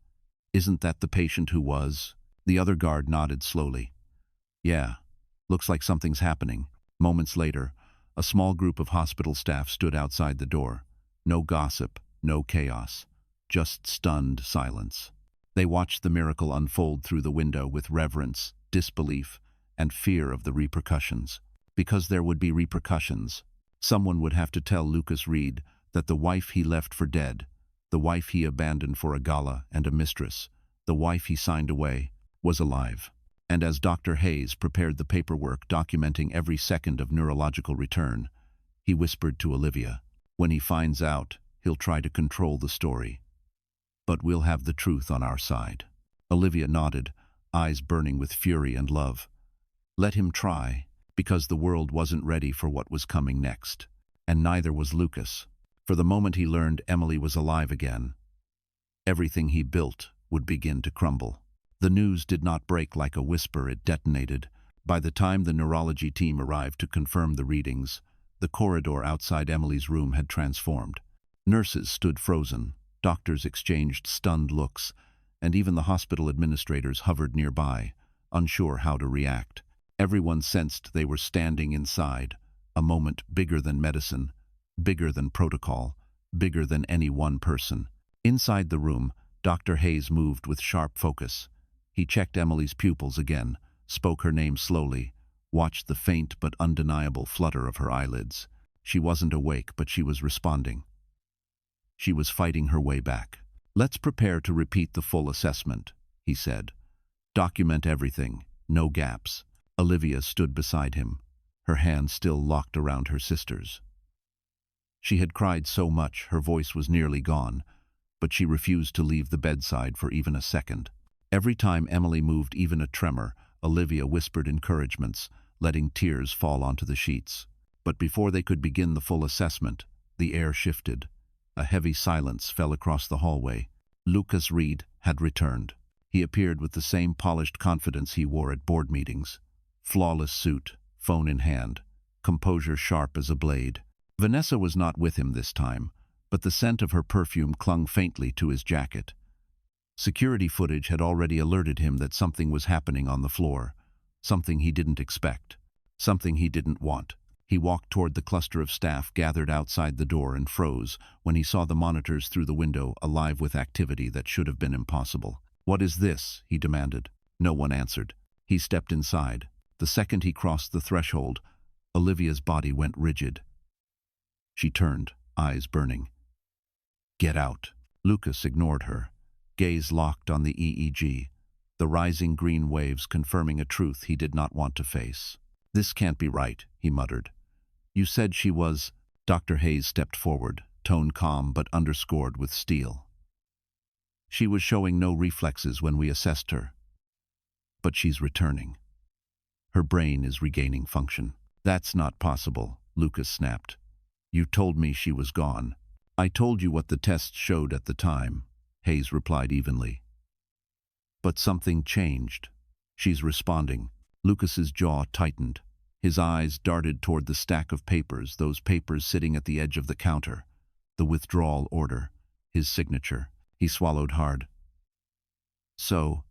"Isn't that the patient who was?" The other guard nodded slowly. "Yeah, looks like something's happening." Moments later, a small group of hospital staff stood outside the door. No gossip, no chaos, just stunned silence. They watched the miracle unfold through the window with reverence, disbelief, and fear of the repercussions. Because there would be repercussions. Someone would have to tell Lucas Reed that the wife he left for dead, the wife he abandoned for a gala and a mistress, the wife he signed away, was alive. And as Dr. Hayes prepared the paperwork documenting every second of neurological return, he whispered to Olivia, "When he finds out, he'll try to control the story. But we'll have the truth on our side." Olivia nodded, eyes burning with fury and love. Let him try, because the world wasn't ready for what was coming next. And neither was Lucas. For the moment he learned Emily was alive again, everything he built would begin to crumble. The news did not break like a whisper, it detonated. By the time the neurology team arrived to confirm the readings, the corridor outside Emily's room had transformed. Nurses stood frozen, doctors exchanged stunned looks, and even the hospital administrators hovered nearby, unsure how to react. Everyone sensed they were standing inside, a moment bigger than medicine, bigger than protocol, bigger than any one person. Inside the room, Dr. Hayes moved with sharp focus. He checked Emily's pupils again, spoke her name slowly, watched the faint but undeniable flutter of her eyelids. She wasn't awake, but she was responding. She was fighting her way back. "Let's prepare to repeat the full assessment," he said. "Document everything, no gaps." Olivia stood beside him, her hand still locked around her sister's. She had cried so much her voice was nearly gone, but she refused to leave the bedside for even a second. Every time Emily moved even a tremor, Olivia whispered encouragements, letting tears fall onto the sheets. But before they could begin the full assessment, the air shifted. A heavy silence fell across the hallway. Lucas Reed had returned. He appeared with the same polished confidence he wore at board meetings. Flawless suit, phone in hand, composure sharp as a blade. Vanessa was not with him this time, but the scent of her perfume clung faintly to his jacket. Security footage had already alerted him that something was happening on the floor, something he didn't expect, something he didn't want. He walked toward the cluster of staff gathered outside the door and froze when he saw the monitors through the window alive with activity that should have been impossible. "What is this?" he demanded. No one answered. He stepped inside. The second he crossed the threshold, Olivia's body went rigid. She turned, eyes burning. "Get out." Lucas ignored her, gaze locked on the EEG, the rising green waves confirming a truth he did not want to face. "This can't be right," he muttered. "You said she was—" Dr. Hayes stepped forward, tone calm but underscored with steel. "She was showing no reflexes when we assessed her. But she's returning. Her brain is regaining function." "That's not possible," Lucas snapped. "You told me she was gone." "I told you what the tests showed at the time," Hayes replied evenly. "But something changed. She's responding." Lucas's jaw tightened. His eyes darted toward the stack of papers, those papers sitting at the edge of the counter. The withdrawal order, his signature. He swallowed hard. "So,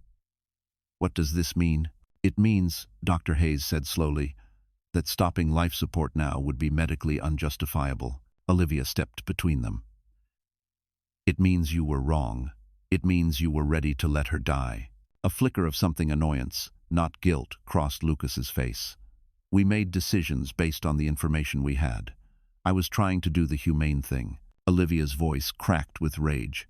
what does this mean?" "It means," Dr. Hayes said slowly, "that stopping life support now would be medically unjustifiable." Olivia stepped between them. "It means you were wrong. It means you were ready to let her die." A flicker of something annoyance, not guilt, crossed Lucas's face. "We made decisions based on the information we had. I was trying to do the humane thing." Olivia's voice cracked with rage.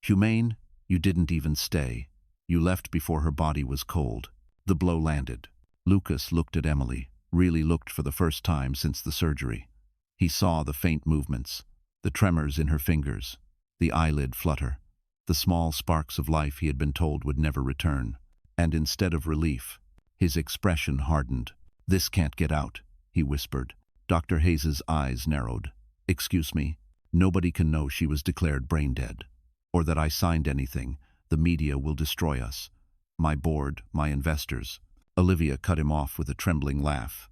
"Humane? You didn't even stay. You left before her body was cold." The blow landed. Lucas looked at Emily, really looked for the first time since the surgery. He saw the faint movements, the tremors in her fingers, the eyelid flutter, the small sparks of life he had been told would never return. And instead of relief, his expression hardened. "This can't get out," he whispered. Dr. Hayes's eyes narrowed. "Excuse me, nobody can know she was declared brain dead, or that I signed anything. The media will destroy us. My board, my investors." Olivia cut him off with a trembling laugh.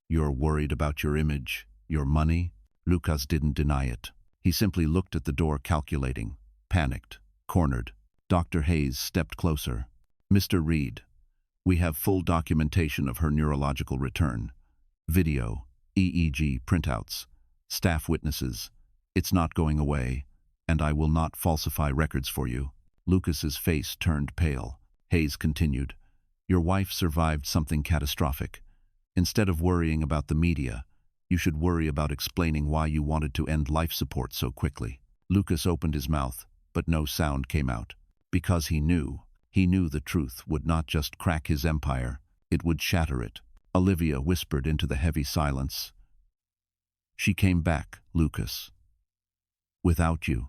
"You're worried about your image, your money?" Lucas didn't deny it. He simply looked at the door, calculating, panicked, cornered. Dr. Hayes stepped closer. "Mr. Reed, we have full documentation of her neurological return. Video, EEG printouts, staff witnesses. It's not going away, and I will not falsify records for you." Lucas's face turned pale. Hayes continued, "Your wife survived something catastrophic. Instead of worrying about the media, you should worry about explaining why you wanted to end life support so quickly." Lucas opened his mouth, but no sound came out. Because he knew the truth would not just crack his empire, it would shatter it. Olivia whispered into the heavy silence. "She came back, Lucas. Without you.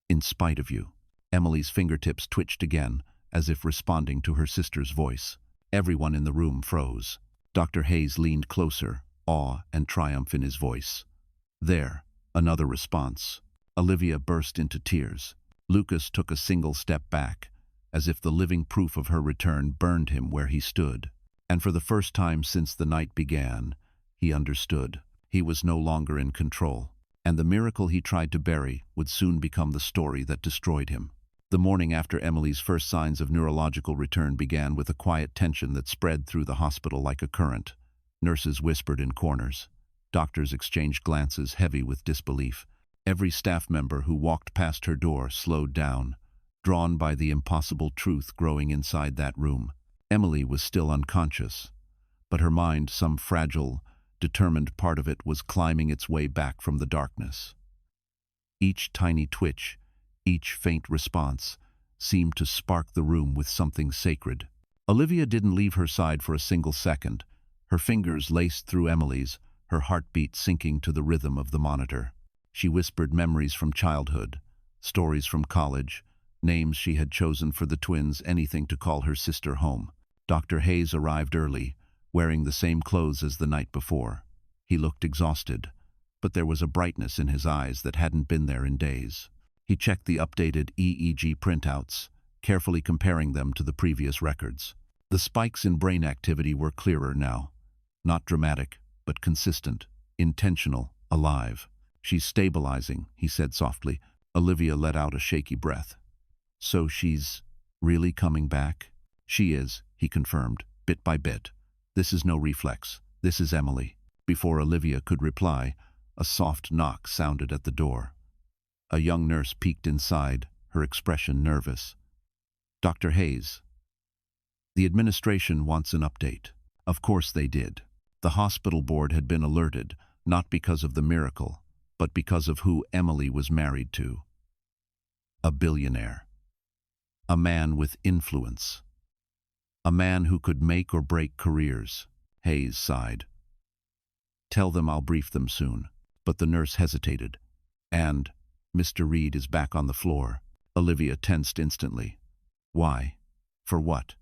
In spite of you." Emily's fingertips twitched again, as if responding to her sister's voice. Everyone in the room froze. Dr. Hayes leaned closer, awe and triumph in his voice. "There, another response." Olivia burst into tears. Lucas took a single step back, as if the living proof of her return burned him where he stood. And for the first time since the night began, he understood. He was no longer in control, and the miracle he tried to bury would soon become the story that destroyed him. The morning after Emily's first signs of neurological return began with a quiet tension that spread through the hospital like a current. Nurses whispered in corners. Doctors exchanged glances heavy with disbelief. Every staff member who walked past her door slowed down, drawn by the impossible truth growing inside that room. Emily was still unconscious, but her mind, some fragile, determined part of it, was climbing its way back from the darkness. Each tiny twitch, each faint response, seemed to spark the room with something sacred. Olivia didn't leave her side for a single second. Her fingers laced through Emily's, her heartbeat sinking to the rhythm of the monitor. She whispered memories from childhood, stories from college, names she had chosen for the twins, anything to call her sister home. Dr. Hayes arrived early, wearing the same clothes as the night before. He looked exhausted, but there was a brightness in his eyes that hadn't been there in days. He checked the updated EEG printouts, carefully comparing them to the previous records. The spikes in brain activity were clearer now. Not dramatic, but consistent, intentional, alive. "She's stabilizing," he said softly. Olivia let out a shaky breath. So she's really coming back? She is, he confirmed, bit by bit. This is no reflex. This is Emily. Before Olivia could reply, a soft knock sounded at the door. A young nurse peeked inside, her expression nervous. Dr. Hayes. The administration wants an update. Of course they did. The hospital board had been alerted, not because of the miracle, but because of who Emily was married to. A billionaire. A man with influence. A man who could make or break careers. Hayes sighed. Tell them I'll brief them soon. But the nurse hesitated. And Mr. Reed is back on the floor. Olivia tensed instantly. Why? For what?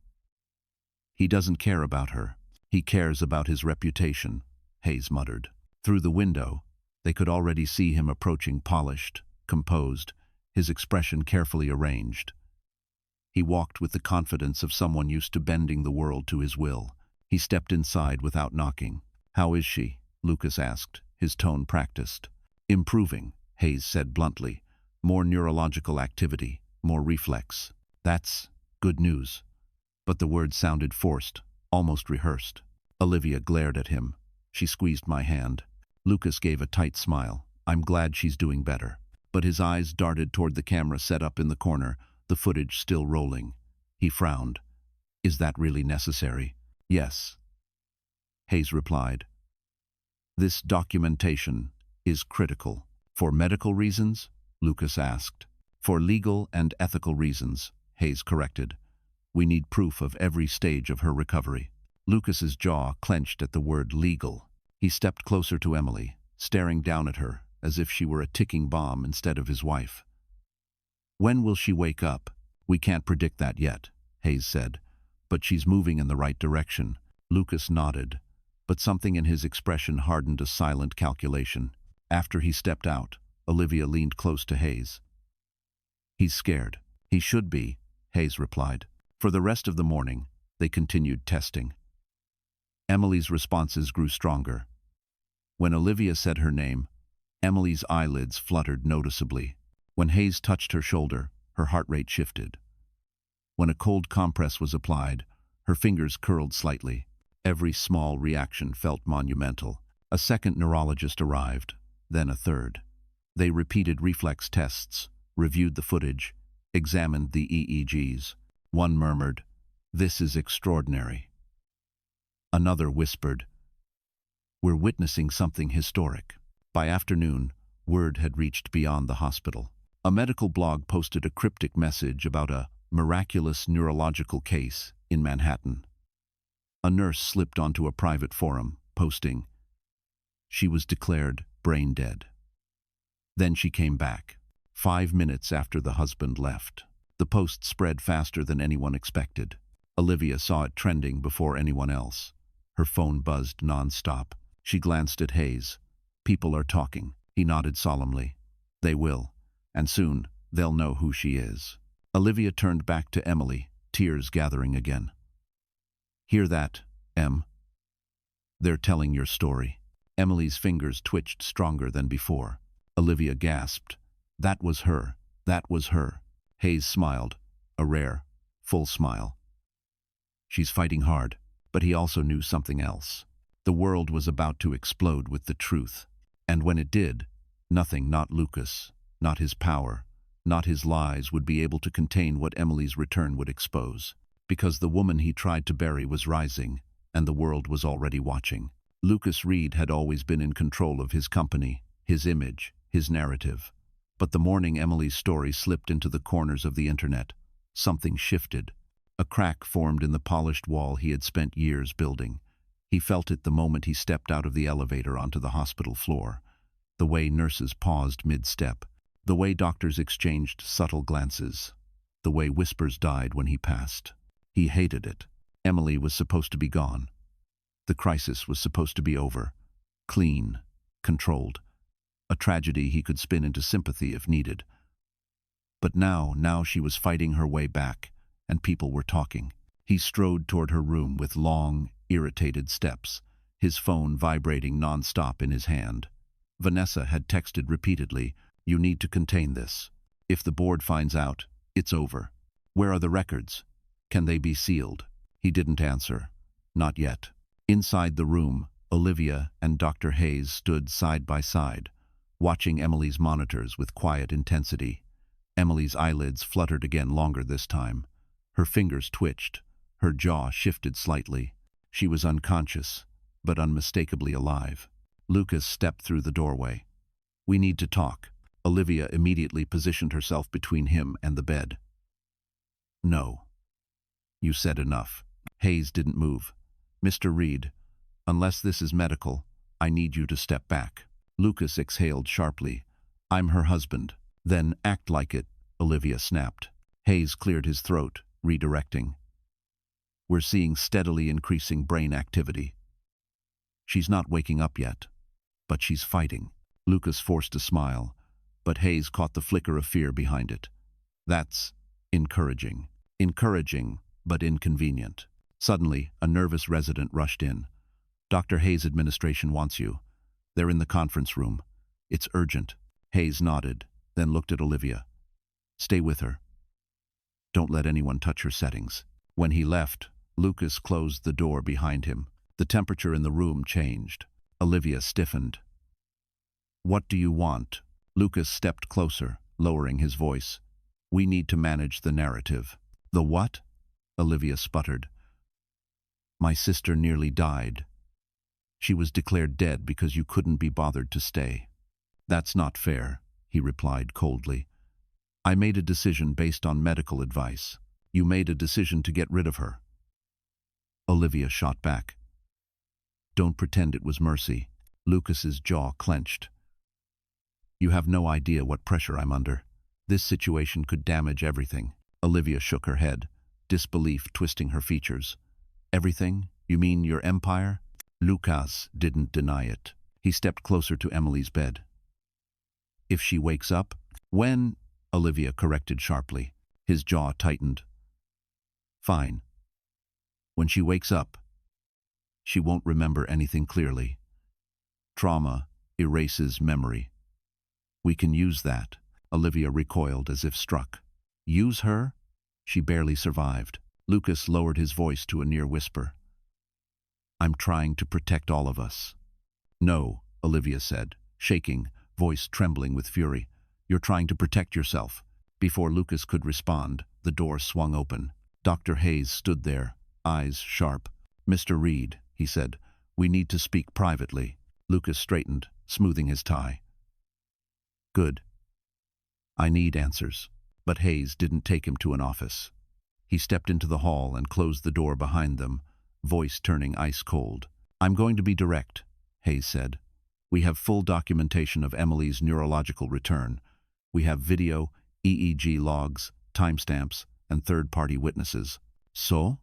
He doesn't care about her. He cares about his reputation, Hayes muttered. Through the window, they could already see him approaching, polished, composed, his expression carefully arranged. He walked with the confidence of someone used to bending the world to his will. He stepped inside without knocking. How is she? Lucas asked, his tone practiced. Improving, Hayes said bluntly. More neurological activity, more reflex. That's good news. But the words sounded forced, almost rehearsed. Olivia glared at him. She squeezed my hand. Lucas gave a tight smile. I'm glad she's doing better. But his eyes darted toward the camera set up in the corner, the footage still rolling. He frowned. Is that really necessary? Yes. Hayes replied. This documentation is critical. For medical reasons? Lucas asked. For legal and ethical reasons, Hayes corrected. We need proof of every stage of her recovery. Lucas's jaw clenched at the word legal. He stepped closer to Emily, staring down at her as if she were a ticking bomb instead of his wife. When will she wake up? We can't predict that yet, Hayes said. But she's moving in the right direction. Lucas nodded, but something in his expression hardened a silent calculation. After he stepped out, Olivia leaned close to Hayes. He's scared. He should be, Hayes replied. For the rest of the morning, they continued testing. Emily's responses grew stronger. When Olivia said her name, Emily's eyelids fluttered noticeably. When Hayes touched her shoulder, her heart rate shifted. When a cold compress was applied, her fingers curled slightly. Every small reaction felt monumental. A second neurologist arrived, then a third. They repeated reflex tests, reviewed the footage, examined the EEGs. One murmured, "This is extraordinary." Another whispered, "We're witnessing something historic." By afternoon, word had reached beyond the hospital. A medical blog posted a cryptic message about a miraculous neurological case in Manhattan. A nurse slipped onto a private forum, posting, "She was declared brain dead." Then she came back, 5 minutes after the husband left. The post spread faster than anyone expected. Olivia saw it trending before anyone else. Her phone buzzed nonstop. She glanced at Hayes. "People are talking." He nodded solemnly. "They will. And soon, they'll know who she is." Olivia turned back to Emily, tears gathering again. "Hear that, Em? They're telling your story." Emily's fingers twitched stronger than before. Olivia gasped. "That was her. That was her." Hayes smiled, a rare, full smile. "She's fighting hard," but he also knew something else. The world was about to explode with the truth. And when it did, nothing, not Lucas, not his power, not his lies, would be able to contain what Emily's return would expose. Because the woman he tried to bury was rising, and the world was already watching. Lucas Reed had always been in control of his company, his image, his narrative. But the morning Emily's story slipped into the corners of the internet, something shifted. A crack formed in the polished wall he had spent years building. He felt it the moment he stepped out of the elevator onto the hospital floor. The way nurses paused mid-step. The way doctors exchanged subtle glances. The way whispers died when he passed. He hated it. Emily was supposed to be gone. The crisis was supposed to be over. Clean. Controlled. A tragedy he could spin into sympathy if needed. But now she was fighting her way back, and people were talking. He strode toward her room with long, irritated steps, his phone vibrating nonstop in his hand. Vanessa had texted repeatedly, "You need to contain this. If the board finds out, It's over. Where are the records? Can they be sealed? He didn't answer. Not yet. Inside the room, Olivia and Dr. Hayes stood side by side, watching Emily's monitors with quiet intensity. Emily's eyelids fluttered again, longer this time. Her fingers twitched. Her jaw shifted slightly. She was unconscious, but unmistakably alive. Lucas stepped through the doorway. "We need to talk." Olivia immediately positioned herself between him and the bed. "No. You said enough." Hayes didn't move. "Mr. Reed, unless this is medical, I need you to step back." Lucas exhaled sharply. "I'm her husband." "Then act like it," Olivia snapped. Hayes cleared his throat, redirecting. "We're seeing steadily increasing brain activity. She's not waking up yet, but she's fighting." Lucas forced a smile, but Hayes caught the flicker of fear behind it. "That's encouraging." Encouraging, but inconvenient. Suddenly, a nervous resident rushed in. "Dr. Hayes' administration wants you. They're in the conference room. It's urgent." Hayes nodded, then looked at Olivia. "Stay with her. Don't let anyone touch her settings." When he left, Lucas closed the door behind him. The temperature in the room changed. Olivia stiffened. "What do you want?" Lucas stepped closer, lowering his voice. "We need to manage the narrative." "The what?" Olivia sputtered. "My sister nearly died. She was declared dead because you couldn't be bothered to stay." "That's not fair," he replied coldly. "I made a decision based on medical advice. You made a decision to get rid of her." Olivia shot back. "Don't pretend it was mercy." Lucas's jaw clenched. "You have no idea what pressure I'm under. This situation could damage everything." Olivia shook her head, disbelief twisting her features. "Everything? You mean your empire?" Lucas didn't deny it. He stepped closer to Emily's bed. "If she wakes up?" "When?" Olivia corrected sharply. His jaw tightened. "Fine. When she wakes up, she won't remember anything clearly. Trauma erases memory. We can use that." Olivia recoiled as if struck. "Use her?" She barely survived. Lucas lowered his voice to a near whisper. "I'm trying to protect all of us." "No," Olivia said, shaking, voice trembling with fury. "You're trying to protect yourself." Before Lucas could respond, the door swung open. Dr. Hayes stood there, eyes sharp. "Mr. Reed," he said, "we need to speak privately." Lucas straightened, smoothing his tie. "Good. I need answers." But Hayes didn't take him to an office. He stepped into the hall and closed the door behind them, voice turning ice cold. "I'm going to be direct," Hayes said. "We have full documentation of Emily's neurological return. We have video, EEG logs, timestamps, and third-party witnesses." "So?"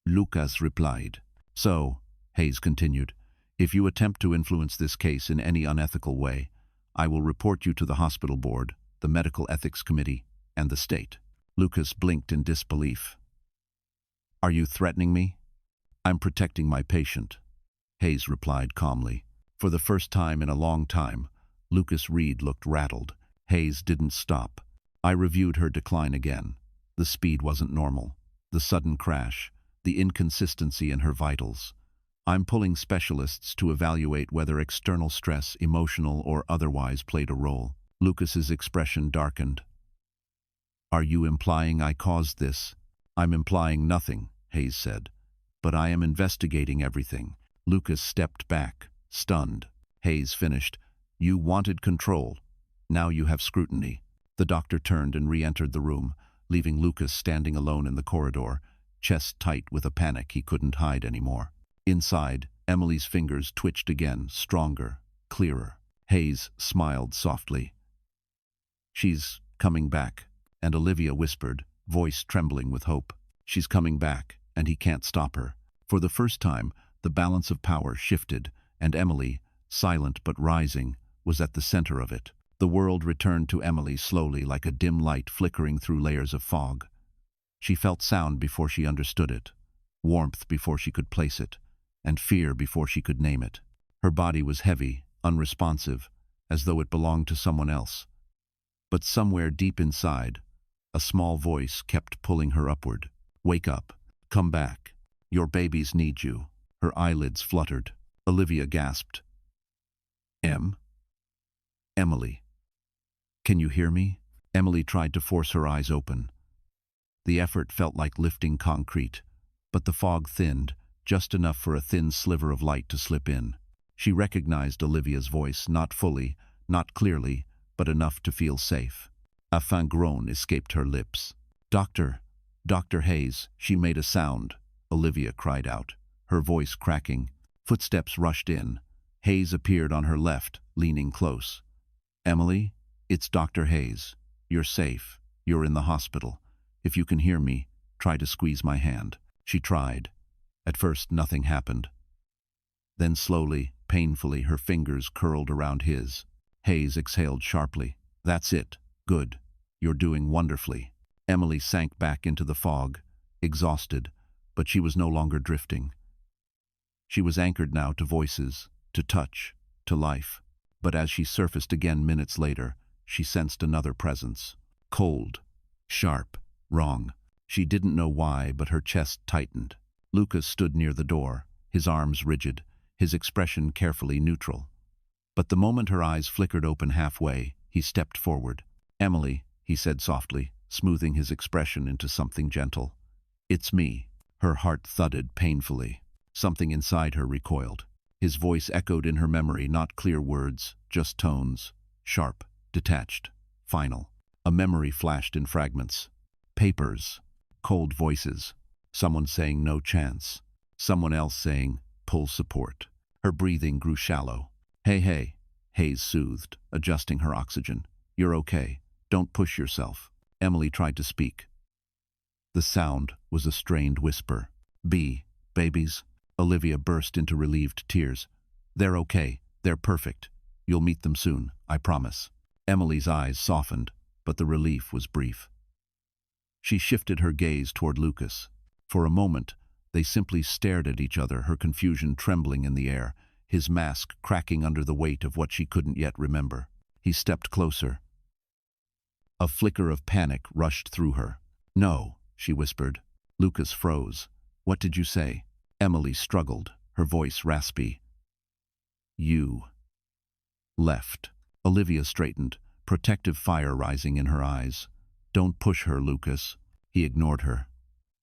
Lucas replied. "So," Hayes continued, "if you attempt to influence this case in any unethical way, I will report you to the hospital board, the medical ethics committee, and the state." Lucas blinked in disbelief. "Are you threatening me?" "I'm protecting my patient," Hayes replied calmly. For the first time in a long time, Lucas Reed looked rattled. Hayes didn't stop. "I reviewed her decline again. The speed wasn't normal. The sudden crash, the inconsistency in her vitals. I'm pulling specialists to evaluate whether external stress, emotional or otherwise, played a role." Lucas's expression darkened. "Are you implying I caused this?" "I'm implying nothing," Hayes said. "But I am investigating everything." Lucas stepped back, stunned. Hayes finished. "You wanted control. Now you have scrutiny." The doctor turned and re-entered the room, leaving Lucas standing alone in the corridor, chest tight with a panic he couldn't hide anymore. Inside, Emily's fingers twitched again, stronger, clearer. Hayes smiled softly. "She's coming back," and Olivia whispered, voice trembling with hope. "She's coming back, and he can't stop her." For the first time, the balance of power shifted, and Emily, silent but rising, was at the center of it. The world returned to Emily slowly, like a dim light flickering through layers of fog. She felt sound before she understood it, warmth before she could place it, and fear before she could name it. Her body was heavy, unresponsive, as though it belonged to someone else. But somewhere deep inside, A small voice kept pulling her upward. Wake up. Come back. Your babies need you. Her eyelids fluttered. Olivia gasped. Emily. Can you hear me? Emily tried to force her eyes open. The effort felt like lifting concrete, but the fog thinned, just enough for a thin sliver of light to slip in. She recognized Olivia's voice, not fully, not clearly, but enough to feel safe. A faint groan escaped her lips. Doctor Hayes, she made a sound. Olivia cried out, her voice cracking. Footsteps rushed in. Hayes appeared on her left, leaning close. Emily, it's Dr. Hayes. You're safe. You're in the hospital. If you can hear me, try to squeeze my hand. She tried. At first, nothing happened. Then slowly, painfully, her fingers curled around his. Hayes exhaled sharply. That's it. Good. You're doing wonderfully. Emily sank back into the fog, exhausted, but she was no longer drifting. She was anchored now to voices, to touch, to life. But as she surfaced again minutes later, she sensed another presence. Cold, sharp, wrong. She didn't know why, but her chest tightened. Lucas stood near the door, his arms rigid, his expression carefully neutral. But the moment her eyes flickered open halfway, he stepped forward. Emily, he said softly, smoothing his expression into something gentle. It's me. Her heart thudded painfully. Something inside her recoiled. His voice echoed in her memory, not clear words, just tones. Sharp, detached, final. A memory flashed in fragments. Papers, cold voices. Someone saying no chance. Someone else saying, pull support. Her breathing grew shallow. Hey, Hayes soothed, adjusting her oxygen. You're okay. Don't push yourself. Emily tried to speak. The sound was a strained whisper. Babies. Olivia burst into relieved tears. They're okay. They're perfect. You'll meet them soon, I promise. Emily's eyes softened, but the relief was brief. She shifted her gaze toward Lucas. For a moment, they simply stared at each other, her confusion trembling in the air, his mask cracking under the weight of what she couldn't yet remember. He stepped closer. A flicker of panic rushed through her. No, she whispered. Lucas froze. What did you say? Emily struggled, her voice raspy. You left. Olivia straightened, protective fire rising in her eyes. Don't push her, Lucas. He ignored her.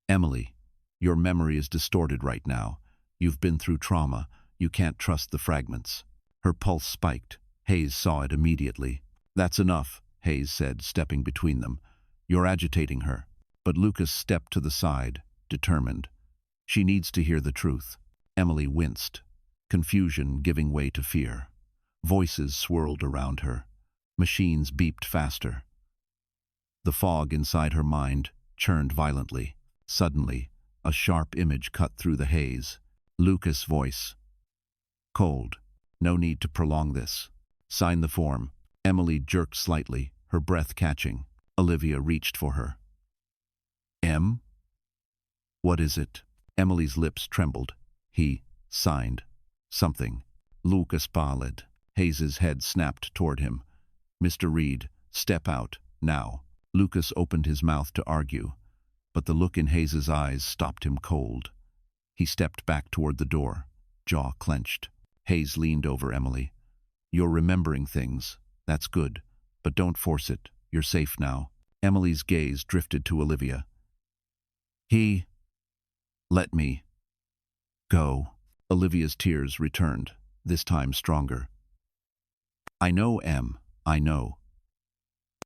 Emily, your memory is distorted right now. You've been through trauma. You can't trust the fragments. Her pulse spiked. Hayes saw it immediately. That's enough, Hayes said, stepping between them. You're agitating her. But Lucas stepped to the side, determined. She needs to hear the truth. Emily winced, confusion giving way to fear. Voices swirled around her. Machines beeped faster. The fog inside her mind churned violently. Suddenly, a sharp image cut through the haze. Lucas' voice. Cold. No need to prolong this. Sign the form. Emily jerked slightly, her breath catching. Olivia reached for her. What is it? Emily's lips trembled. He signed something. Lucas pallid. Hayes's head snapped toward him. Mr. Reed, step out, now. Lucas opened his mouth to argue, but the look in Hayes's eyes stopped him cold. He stepped back toward the door, jaw clenched. Hayes leaned over Emily. You're remembering things. That's good, but don't force it. You're safe now. Emily's gaze drifted to Olivia. He let me go. Olivia's tears returned, this time stronger. I know, Em, I know.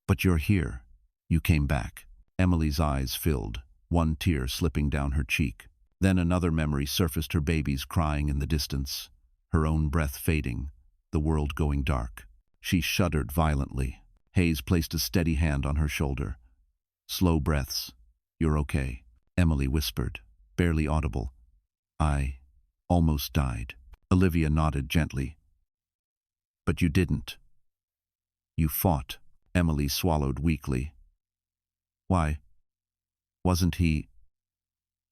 But you're here. You came back. Emily's eyes filled, one tear slipping down her cheek. Then another memory surfaced, her babies crying in the distance, her own breath fading, the world going dark. She shuddered violently. Hayes placed a steady hand on her shoulder. Slow breaths. You're okay, Emily whispered, barely audible. I almost died. Olivia nodded gently. But you didn't. You fought. Emily swallowed weakly. Why? Wasn't he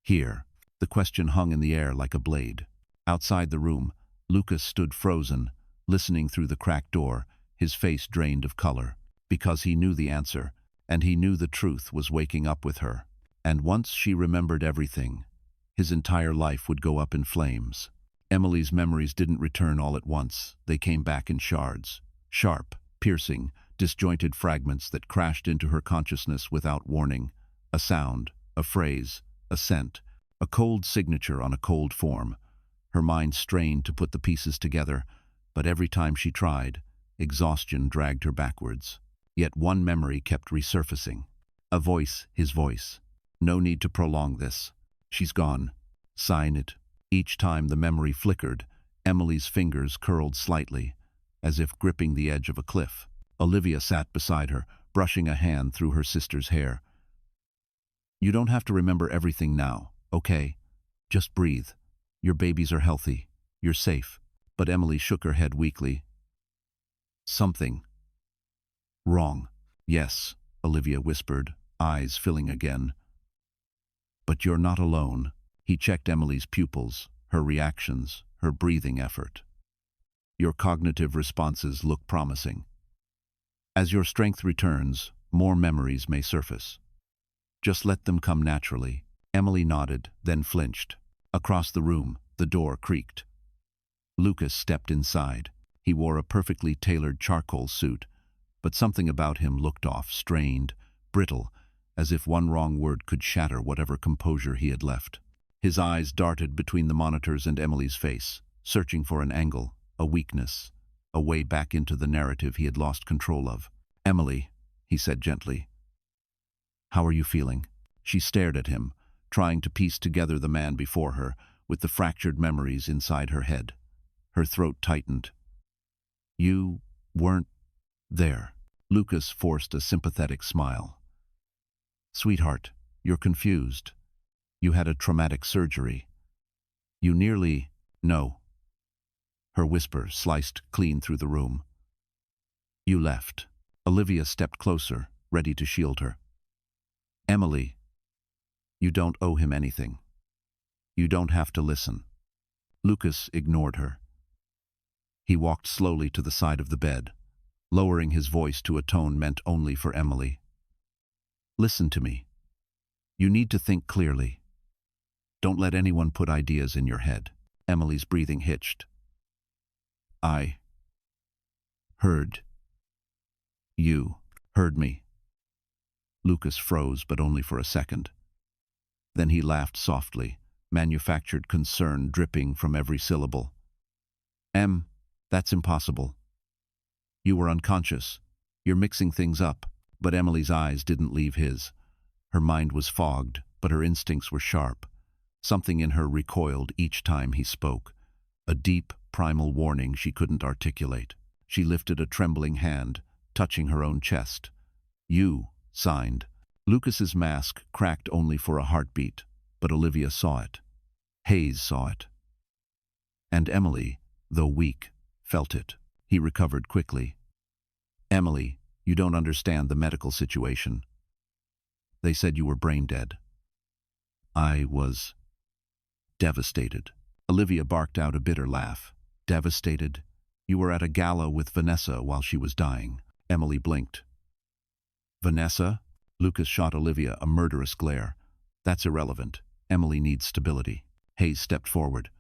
here? The question hung in the air like a blade. Outside the room, Lucas stood frozen, listening through the cracked door, his face drained of color. Because he knew the answer, and he knew the truth was waking up with her. And once she remembered everything, his entire life would go up in flames. Emily's memories didn't return all at once. They came back in shards. Sharp, piercing, disjointed fragments that crashed into her consciousness without warning. A sound, a phrase, a scent, a cold signature on a cold form. Her mind strained to put the pieces together, but every time she tried, exhaustion dragged her backwards. Yet one memory kept resurfacing. A voice, his voice. No need to prolong this. She's gone. Sign it. Each time the memory flickered, Emily's fingers curled slightly, as if gripping the edge of a cliff. Olivia sat beside her, brushing a hand through her sister's hair. You don't have to remember everything now, okay? Just breathe. Your babies are healthy. You're safe. But Emily shook her head weakly. Something wrong. Yes, Olivia whispered, eyes filling again. But you're not alone. He checked Emily's pupils, her reactions, her breathing effort. Your cognitive responses look promising. As your strength returns, more memories may surface. Just let them come naturally. Emily nodded, then flinched. Across the room, the door creaked. Lucas stepped inside. He wore a perfectly tailored charcoal suit, but something about him looked off, strained, brittle, as if one wrong word could shatter whatever composure he had left. His eyes darted between the monitors and Emily's face, searching for an angle, a weakness, a way back into the narrative he had lost control of. Emily, he said gently. How are you feeling? She stared at him, trying to piece together the man before her, with the fractured memories inside her head. Her throat tightened. You weren't there. Lucas forced a sympathetic smile. Sweetheart, you're confused. You had a traumatic surgery. You nearly... No. Her whisper sliced clean through the room. You left. Olivia stepped closer, ready to shield her. Emily, you don't owe him anything. You don't have to listen. Lucas ignored her. He walked slowly to the side of the bed, lowering his voice to a tone meant only for Emily. Listen to me. You need to think clearly. Don't let anyone put ideas in your head. Emily's breathing hitched. I heard. You heard me. Lucas froze, but only for a second. Then he laughed softly, manufactured concern dripping from every syllable. That's impossible. You were unconscious. You're mixing things up. But Emily's eyes didn't leave his. Her mind was fogged, but her instincts were sharp. Something in her recoiled each time he spoke. A deep, primal warning she couldn't articulate. She lifted a trembling hand, touching her own chest. You signed. Lucas's mask cracked only for a heartbeat, but Olivia saw it. Hayes saw it. And Emily, though weak, felt it. He recovered quickly. Emily, you don't understand the medical situation. They said you were brain dead. I was devastated. Olivia barked out a bitter laugh. Devastated? You were at a gala with Vanessa while she was dying. Emily blinked. Vanessa? Lucas shot Olivia a murderous glare. That's irrelevant. Emily needs stability. Hayes stepped forward.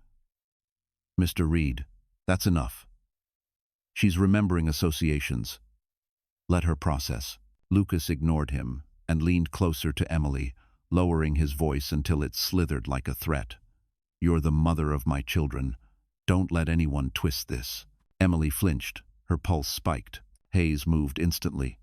Mr. Reed, that's enough. She's remembering associations. Let her process. Lucas ignored him and leaned closer to Emily, lowering his voice until it slithered like a threat. You're the mother of my children. Don't let anyone twist this. Emily flinched. Her pulse spiked. Hayes moved instantly.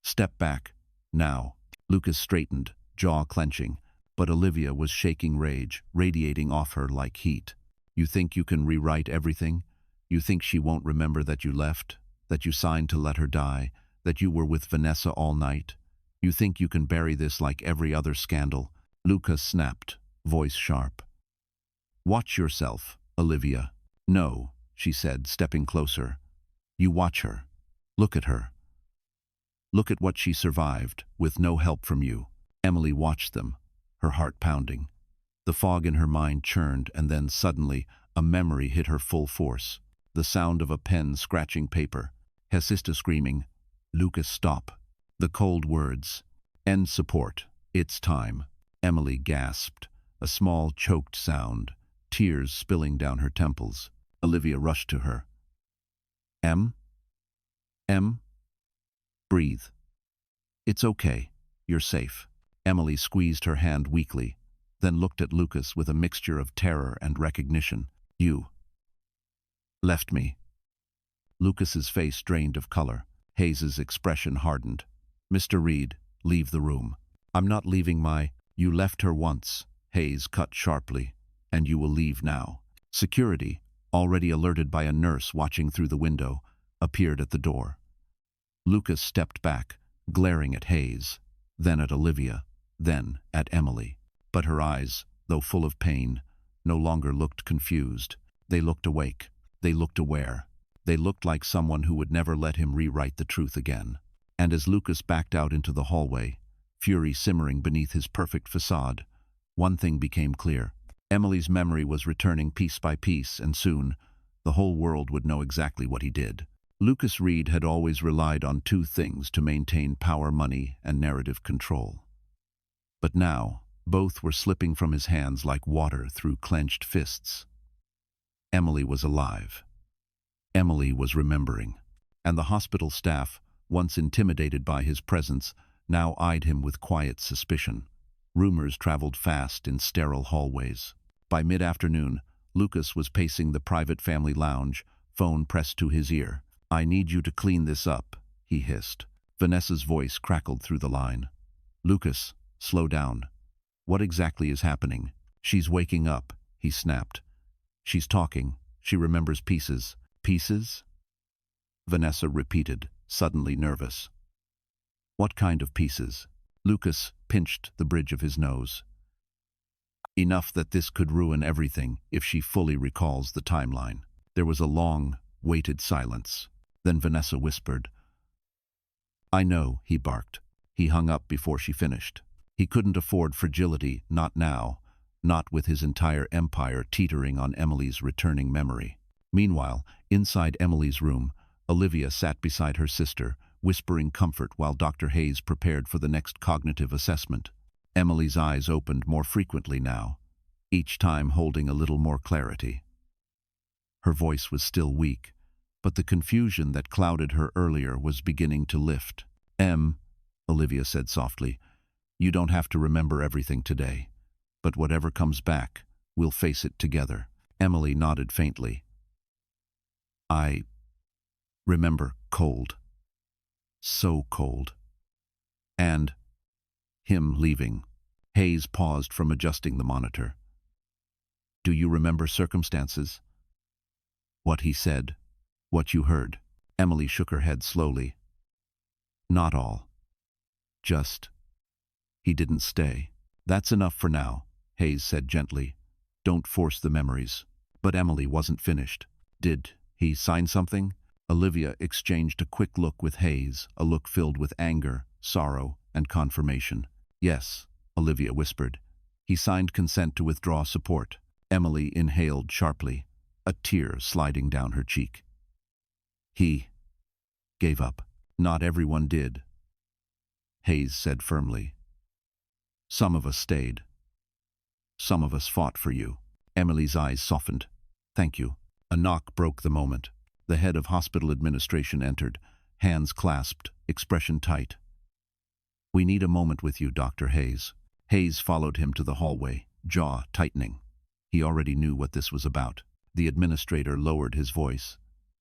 Step back. Now. Lucas straightened, jaw clenching, but Olivia was shaking rage, radiating off her like heat. You think you can rewrite everything? You think she won't remember that you left? That you signed to let her die? That you were with Vanessa all night? You think you can bury this like every other scandal? Lucas snapped, voice sharp. Watch yourself, Olivia. No, she said, stepping closer. You watch her. Look at her. Look at what she survived, with no help from you. Emily watched them, her heart pounding. The fog in her mind churned, and then suddenly a memory hit her full force. The sound of a pen scratching paper. Hesista screaming, Lucas, stop. The cold words, End support. It's time. Emily gasped, a small choked sound, tears spilling down her temples. Olivia rushed to her. Em? Em? Breathe. It's okay. You're safe. Emily squeezed her hand weakly, then looked at Lucas with a mixture of terror and recognition. You left me. Lucas's face drained of color. Hayes's expression hardened. Mr. Reed, leave the room. I'm not leaving my... You left her once, Hayes cut sharply, and you will leave now. Security, already alerted by a nurse watching through the window, appeared at the door. Lucas stepped back, glaring at Hayes, then at Olivia, then at Emily. But her eyes, though full of pain, no longer looked confused. They looked awake. They looked aware. They looked like someone who would never let him rewrite the truth again. And as Lucas backed out into the hallway, fury simmering beneath his perfect facade, one thing became clear. Emily's memory was returning piece by piece, and soon, the whole world would know exactly what he did. Lucas Reed had always relied on two things to maintain power, money, and narrative control. But now, both were slipping from his hands like water through clenched fists. Emily was alive. Emily was remembering. And the hospital staff, once intimidated by his presence, now eyed him with quiet suspicion. Rumors traveled fast in sterile hallways. By mid-afternoon, Lucas was pacing the private family lounge, phone pressed to his ear. I need you to clean this up, he hissed. Vanessa's voice crackled through the line. Lucas, slow down. What exactly is happening? She's waking up, he snapped. She's talking. She remembers pieces. Pieces? Vanessa repeated, suddenly nervous. What kind of pieces? Lucas pinched the bridge of his nose. Enough that this could ruin everything if she fully recalls the timeline. There was a long, weighted silence. Then Vanessa whispered. I know, he barked. He hung up before she finished. He couldn't afford fragility, not now, not with his entire empire teetering on Emily's returning memory. Meanwhile, inside Emily's room, Olivia sat beside her sister, whispering comfort while Dr. Hayes prepared for the next cognitive assessment. Emily's eyes opened more frequently now, each time holding a little more clarity. Her voice was still weak, but the confusion that clouded her earlier was beginning to lift. Olivia said softly, you don't have to remember everything today, but whatever comes back, we'll face it together. Emily nodded faintly. I remember cold. So cold. And him leaving. Hayes paused from adjusting the monitor. Do you remember circumstances? What he said? What you heard? Emily shook her head slowly. Not all. Just, he didn't stay. That's enough for now, Hayes said gently. Don't force the memories. But Emily wasn't finished. Did he sign something? Olivia exchanged a quick look with Hayes, a look filled with anger, sorrow, and confirmation. Yes, Olivia whispered. He signed consent to withdraw support. Emily inhaled sharply, a tear sliding down her cheek. He gave up. Not everyone did, Hayes said firmly. Some of us stayed. Some of us fought for you. Emily's eyes softened. Thank you. A knock broke the moment. The head of hospital administration entered, hands clasped, expression tight. We need a moment with you, Dr. Hayes. Hayes followed him to the hallway, jaw tightening. He already knew what this was about. The administrator lowered his voice.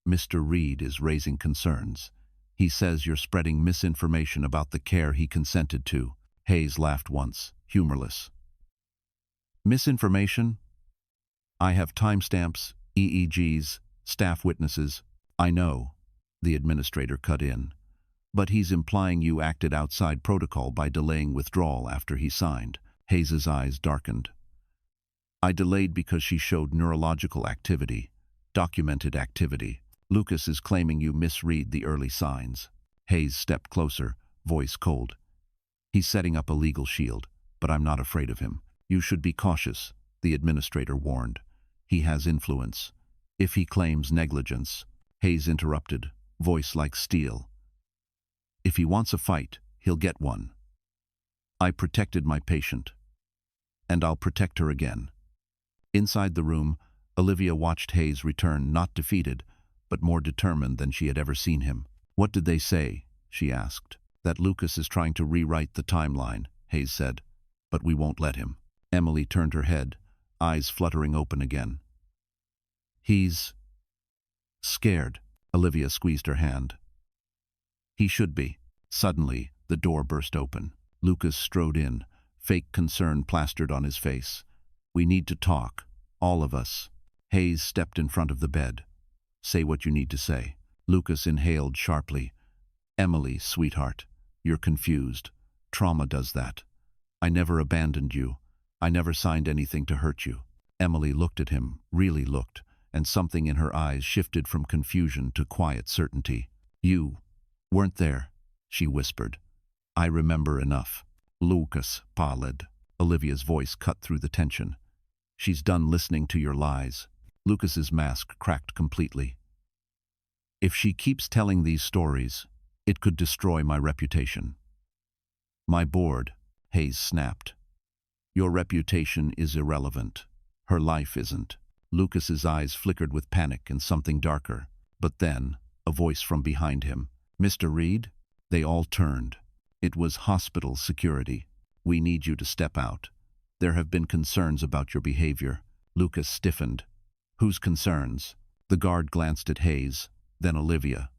Mr. Reed is raising concerns. He says you're spreading misinformation about the care he consented to. Hayes laughed once, humorless. Misinformation? I have timestamps, EEGs, staff witnesses. I know, the administrator cut in. But he's implying you acted outside protocol by delaying withdrawal after he signed. Hayes's eyes darkened. I delayed because she showed neurological activity, documented activity. Lucas is claiming you misread the early signs. Hayes stepped closer, voice cold. He's setting up a legal shield, but I'm not afraid of him. You should be cautious, the administrator warned. He has influence. If he claims negligence, Hayes interrupted, voice like steel. If he wants a fight, he'll get one. I protected my patient. And I'll protect her again. Inside the room, Olivia watched Hayes return, not defeated, but more determined than she had ever seen him. What did they say? She asked. That Lucas is trying to rewrite the timeline, Hayes said. But we won't let him. Emily turned her head, eyes fluttering open again. He's scared. Olivia squeezed her hand. He should be. Suddenly, the door burst open. Lucas strode in, fake concern plastered on his face. We need to talk, all of us. Hayes stepped in front of the bed. Say what you need to say. Lucas inhaled sharply. Emily, sweetheart, you're confused. Trauma does that. I never abandoned you. I never signed anything to hurt you. Emily looked at him, really looked, and something in her eyes shifted from confusion to quiet certainty. You weren't there, she whispered. I remember enough. Lucas pallid. Olivia's voice cut through the tension. She's done listening to your lies. Lucas's mask cracked completely. If she keeps telling these stories, it could destroy my reputation. My board, Hayes snapped. Your reputation is irrelevant. Her life isn't. Lucas's eyes flickered with panic and something darker. But then, a voice from behind him. Mr. Reed? They all turned. It was hospital security. We need you to step out. There have been concerns about your behavior. Lucas stiffened. Whose concerns? The guard glanced at Hayes, then Olivia.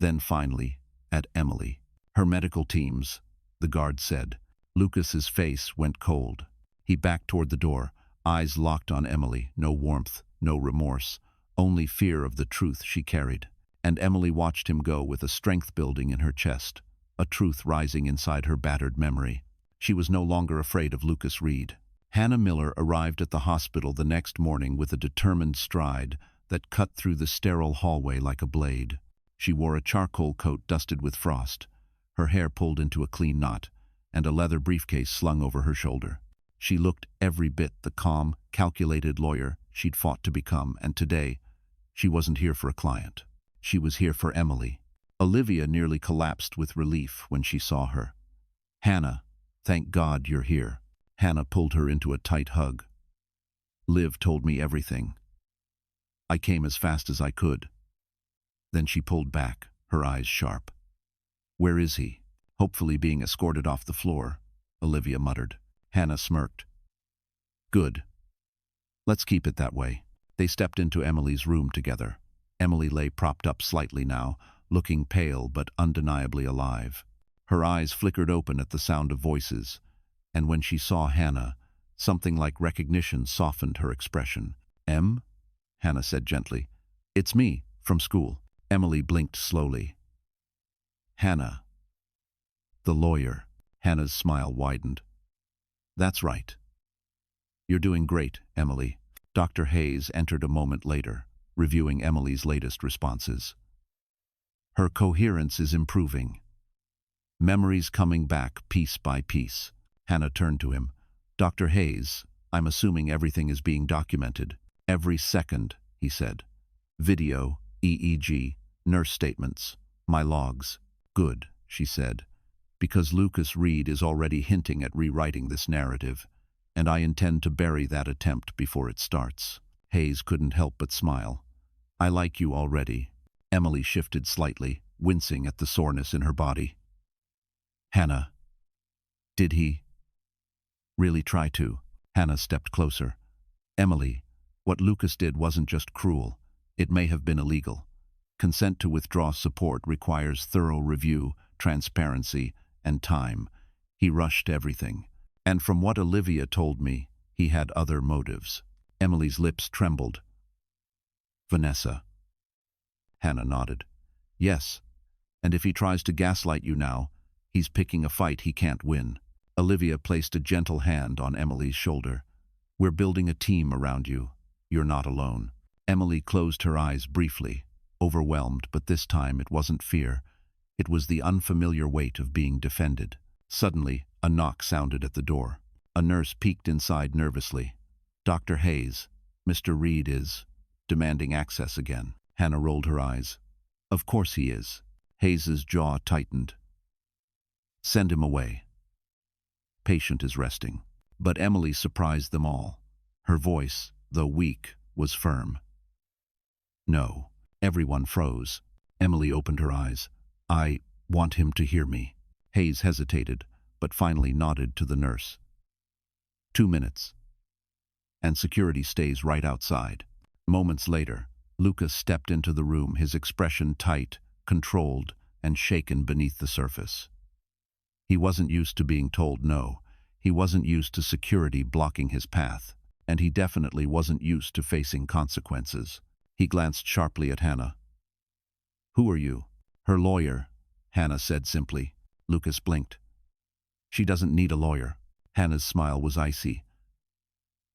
Then finally, at Emily. Her medical teams, the guard said. Lucas's face went cold. He backed toward the door, eyes locked on Emily, no warmth, no remorse, only fear of the truth she carried. And Emily watched him go with a strength building in her chest, a truth rising inside her battered memory. She was no longer afraid of Lucas Reed. Hannah Miller arrived at the hospital the next morning with a determined stride that cut through the sterile hallway like a blade. She wore a charcoal coat dusted with frost, her hair pulled into a clean knot, and a leather briefcase slung over her shoulder. She looked every bit the calm, calculated lawyer she'd fought to become, and today, she wasn't here for a client. She was here for Emily. Olivia nearly collapsed with relief when she saw her. Hannah, thank God you're here. Hannah pulled her into a tight hug. Liv told me everything. I came as fast as I could. Then she pulled back, her eyes sharp. Where is he? Hopefully being escorted off the floor, Olivia muttered. Hannah smirked. Good. Let's keep it that way. They stepped into Emily's room together. Emily lay propped up slightly now, looking pale but undeniably alive. Her eyes flickered open at the sound of voices, and when she saw Hannah, something like recognition softened her expression. Em? Hannah said gently. It's me, from school. Emily blinked slowly. Hannah. The lawyer. Hannah's smile widened. That's right. You're doing great, Emily. Dr. Hayes entered a moment later, reviewing Emily's latest responses. Her coherence is improving. Memories coming back piece by piece. Hannah turned to him. Dr. Hayes, I'm assuming everything is being documented. Every second, he said. Video, EEG, nurse statements, my logs. Good, she said, because Lucas Reed is already hinting at rewriting this narrative, and I intend to bury that attempt before it starts. Hayes couldn't help but smile. I like you already. Emily shifted slightly, wincing at the soreness in her body. Hannah, did he really try to? Hannah stepped closer. Emily, what Lucas did wasn't just cruel. It may have been illegal. Consent to withdraw support requires thorough review, transparency, and time. He rushed everything. And from what Olivia told me, he had other motives. Emily's lips trembled. Vanessa. Hannah nodded. Yes, and if he tries to gaslight you now, he's picking a fight he can't win. Olivia placed a gentle hand on Emily's shoulder. We're building a team around you. You're not alone. Emily closed her eyes briefly, overwhelmed, but this time it wasn't fear. It was the unfamiliar weight of being defended. Suddenly, a knock sounded at the door. A nurse peeked inside nervously. Dr. Hayes, Mr. Reed is demanding access again. Hannah rolled her eyes. Of course he is. Hayes's jaw tightened. Send him away. Patient is resting. But Emily surprised them all. Her voice, though weak, was firm. No. Everyone froze. Emily opened her eyes. I want him to hear me. Hayes hesitated, but finally nodded to the nurse. 2 minutes. And security stays right outside. Moments later, Lucas stepped into the room, his expression tight, controlled, and shaken beneath the surface. He wasn't used to being told no. He wasn't used to security blocking his path. And he definitely wasn't used to facing consequences. He glanced sharply at Hannah. Who are you? Her lawyer, Hannah said simply. Lucas blinked. She doesn't need a lawyer. Hannah's smile was icy.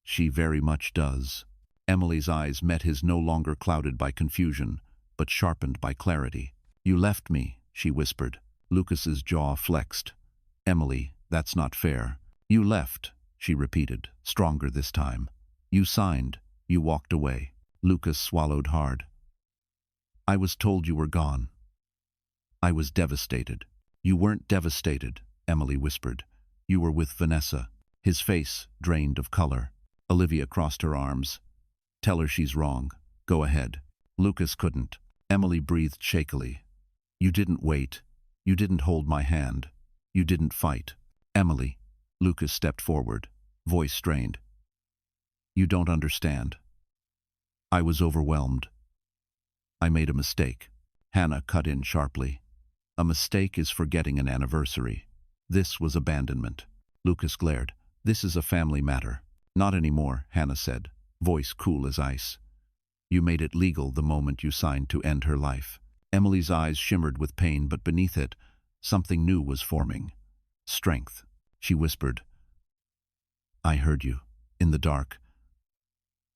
She very much does. Emily's eyes met his, no longer clouded by confusion, but sharpened by clarity. You left me, she whispered. Lucas's jaw flexed. Emily, that's not fair. You left, she repeated, stronger this time. You signed. You walked away. Lucas swallowed hard. I was told you were gone. I was devastated. You weren't devastated, Emily whispered. You were with Vanessa. His face drained of color. Olivia crossed her arms. Tell her she's wrong. Go ahead. Lucas couldn't. Emily breathed shakily. You didn't wait. You didn't hold my hand. You didn't fight. Emily. Lucas stepped forward, voice strained. You don't understand. I was overwhelmed. I made a mistake. Hannah cut in sharply. A mistake is forgetting an anniversary. This was abandonment. Lucas glared. This is a family matter. Not anymore, Hannah said, voice cool as ice. You made it legal the moment you signed to end her life. Emily's eyes shimmered with pain, but beneath it, something new was forming. Strength. She whispered. I heard you. In the dark.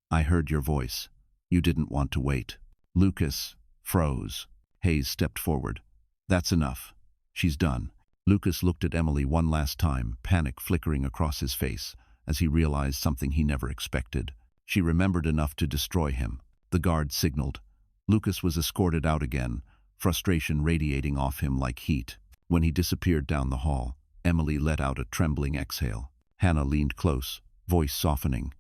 I heard your voice. You didn't want to wait. Lucas froze. Hayes stepped forward. That's enough. She's done. Lucas looked at Emily one last time, panic flickering across his face, as he realized something he never expected. She remembered enough to destroy him. The guard signaled. Lucas was escorted out again, frustration radiating off him like heat. When he disappeared down the hall, Emily let out a trembling exhale. Hannah leaned close, voice softening.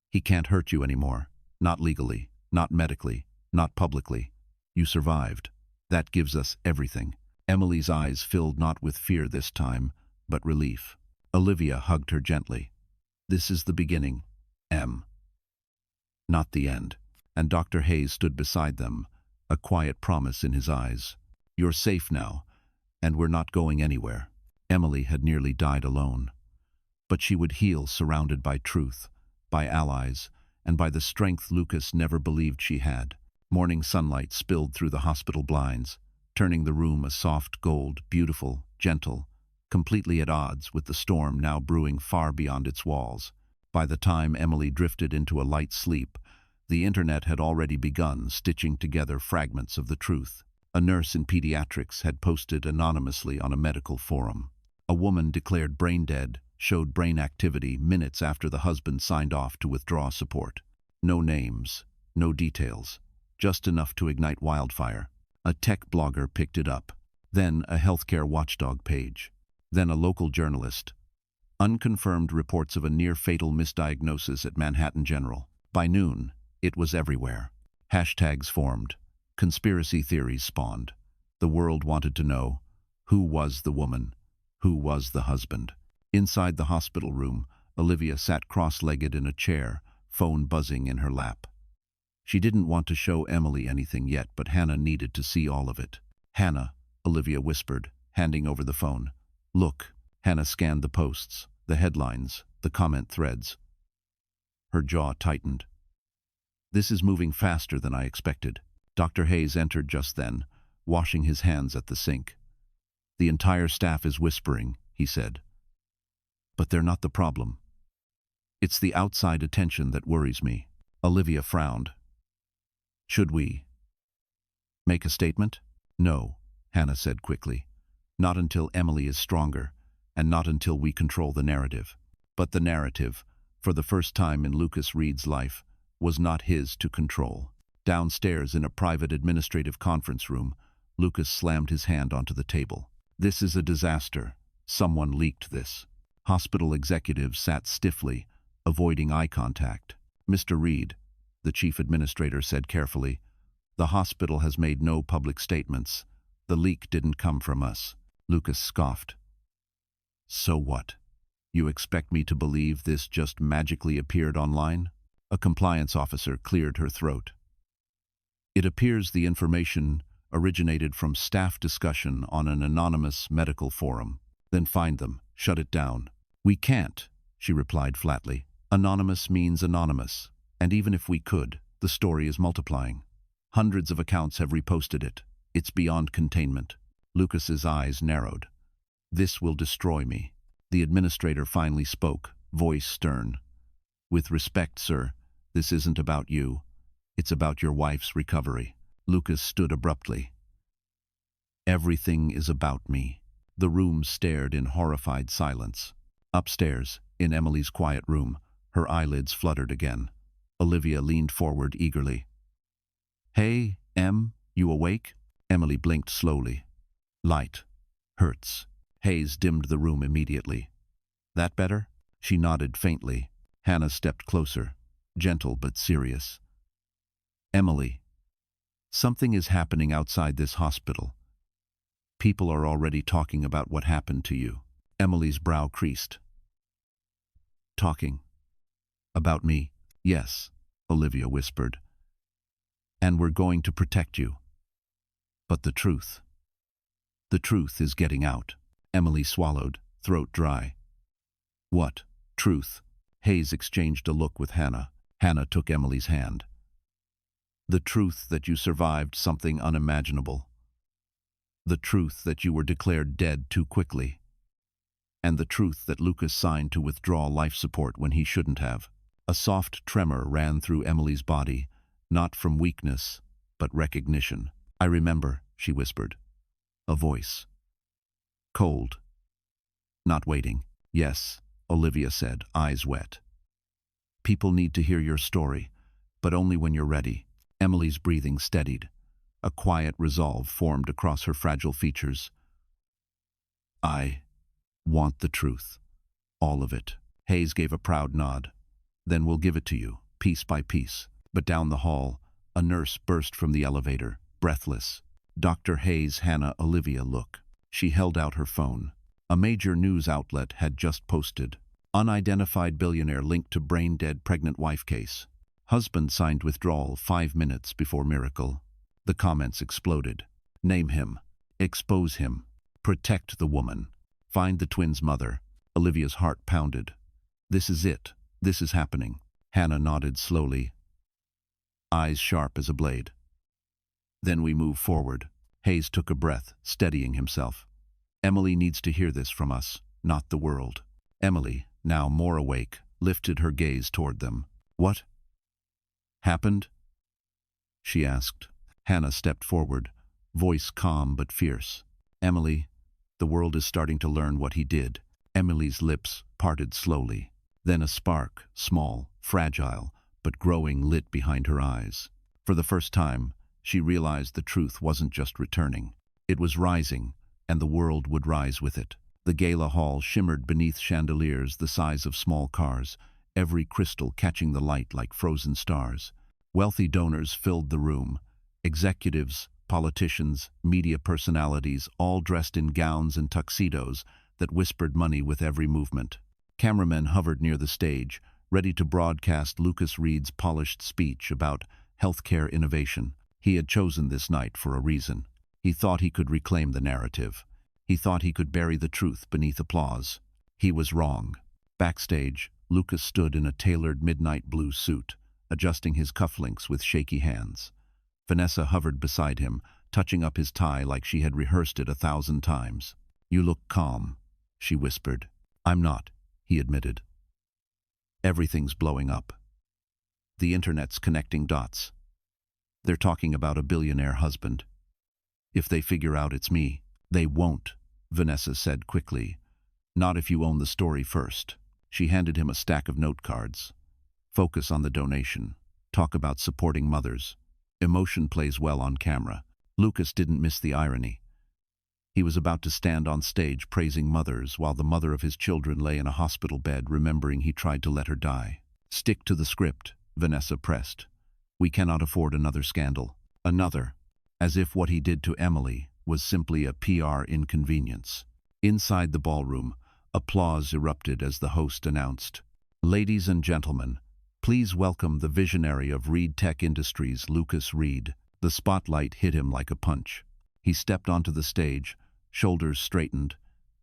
He can't hurt you anymore. Not legally, not medically, not publicly. You survived. That gives us everything. Emily's eyes filled not with fear this time, but relief. Olivia hugged her gently. This is the beginning, Em. Not the end. And Dr. Hayes stood beside them, a quiet promise in his eyes. You're safe now, and we're not going anywhere. Emily had nearly died alone. But she would heal surrounded by truth, by allies, and by the strength Lucas never believed she had. Morning sunlight spilled through the hospital blinds, turning the room a soft gold, beautiful, gentle, completely at odds with the storm now brewing far beyond its walls. By the time Emily drifted into a light sleep, the internet had already begun stitching together fragments of the truth. A nurse in pediatrics had posted anonymously on a medical forum. A woman declared brain dead, showed brain activity minutes after the husband signed off to withdraw support. No names, no details, just enough to ignite wildfire. A tech blogger picked it up, then a healthcare watchdog page, then a local journalist. Unconfirmed reports of a near-fatal misdiagnosis at Manhattan General. By noon, it was everywhere. Hashtags formed. Conspiracy theories spawned. The world wanted to know, who was the woman? Who was the husband? Inside the hospital room, Olivia sat cross-legged in a chair, phone buzzing in her lap. She didn't want to show Emily anything yet, but Hannah needed to see all of it. Hannah, Olivia whispered, handing over the phone. Look. Hannah scanned the posts, the headlines, the comment threads. Her jaw tightened. This is moving faster than I expected. Dr. Hayes entered just then, washing his hands at the sink. The entire staff is whispering, he said. But they're not the problem. It's the outside attention that worries me. Olivia frowned. Should we make a statement? No, Hannah said quickly. Not until Emily is stronger, and not until we control the narrative. But the narrative, for the first time in Lucas Reed's life, was not his to control. Downstairs in a private administrative conference room, Lucas slammed his hand onto the table. This is a disaster. Someone leaked this. Hospital executives sat stiffly, avoiding eye contact. "Mr. Reed," the chief administrator said carefully, "the hospital has made no public statements. The leak didn't come from us." Lucas scoffed. "So what? You expect me to believe this just magically appeared online?" A compliance officer cleared her throat. "It appears the information originated from staff discussion on an anonymous medical forum." "Then find them. Shut it down." "We can't," she replied flatly. "Anonymous means anonymous, and even if we could, the story is multiplying. Hundreds of accounts have reposted it. It's beyond containment." Lucas's eyes narrowed. "This will destroy me." The administrator finally spoke, voice stern. "With respect, sir, this isn't about you. It's about your wife's recovery." Lucas stood abruptly. "Everything is about me." The room stared in horrified silence. Upstairs, in Emily's quiet room, her eyelids fluttered again. Olivia leaned forward eagerly. "Hey, Em, you awake?" Emily blinked slowly. "Light. Hurts." Hayes dimmed the room immediately. "That better?" She nodded faintly. Hannah stepped closer, gentle but serious. "Emily, something is happening outside this hospital. People are already talking about what happened to you." Emily's brow creased. "Talking? About me?" "Yes," Olivia whispered. "And we're going to protect you. But the truth is getting out." Emily swallowed, throat dry. "What truth?" Hayes exchanged a look with Hannah. Hannah took Emily's hand. "The truth that you survived something unimaginable. The truth that you were declared dead too quickly. And the truth that Lucas signed to withdraw life support when he shouldn't have." A soft tremor ran through Emily's body, not from weakness, but recognition. "I remember," she whispered. A voice. Cold. Not waiting. "Yes," Olivia said, eyes wet. "People need to hear your story, but only when you're ready." Emily's breathing steadied. A quiet resolve formed across her fragile features. "I want the truth. All of it." Hayes gave a proud nod. "Then we'll give it to you, piece by piece." But down the hall, a nurse burst from the elevator, breathless. "Dr. Hayes, Hannah, Olivia, look." She held out her phone. A major news outlet had just posted. "Unidentified billionaire linked to brain-dead pregnant wife case. Husband signed withdrawal 5 minutes before miracle." The comments exploded. "Name him. Expose him. Protect the woman. Find the twins' mother." Olivia's heart pounded. "This is it. This is happening." Hannah nodded slowly, eyes sharp as a blade. "Then we move forward." Hayes took a breath, steadying himself. "Emily needs to hear this from us, not the world." Emily, now more awake, lifted her gaze toward them. "What happened?" she asked. Hannah stepped forward, voice calm but fierce. "Emily, the world is starting to learn what he did." Emily's lips parted slowly. Then a spark, small, fragile, but growing, lit behind her eyes. For the first time, she realized the truth wasn't just returning. It was rising, and the world would rise with it. The gala hall shimmered beneath chandeliers the size of small cars, every crystal catching the light like frozen stars. Wealthy donors filled the room. Executives, politicians, media personalities, all dressed in gowns and tuxedos that whispered money with every movement. Cameramen hovered near the stage, ready to broadcast Lucas Reed's polished speech about healthcare innovation. He had chosen this night for a reason. He thought he could reclaim the narrative. He thought he could bury the truth beneath applause. He was wrong. Backstage, Lucas stood in a tailored midnight blue suit, adjusting his cufflinks with shaky hands. Vanessa hovered beside him, touching up his tie like she had rehearsed it 1,000 times. "You look calm," she whispered. "I'm not," he admitted. "Everything's blowing up. The internet's connecting dots. They're talking about a billionaire husband. If they figure out it's me." "They won't," Vanessa said quickly. "Not if you own the story first." She handed him a stack of note cards. "Focus on the donation. Talk about supporting mothers. Emotion plays well on camera." Lucas didn't miss the irony. He was about to stand on stage praising mothers while the mother of his children lay in a hospital bed, remembering he tried to let her die. "Stick to the script," Vanessa pressed. "We cannot afford another scandal." Another, as if what he did to Emily was simply a PR inconvenience. Inside the ballroom, applause erupted as the host announced, "Ladies and gentlemen, please welcome the visionary of Reed Tech Industries, Lucas Reed." The spotlight hit him like a punch. He stepped onto the stage, shoulders straightened,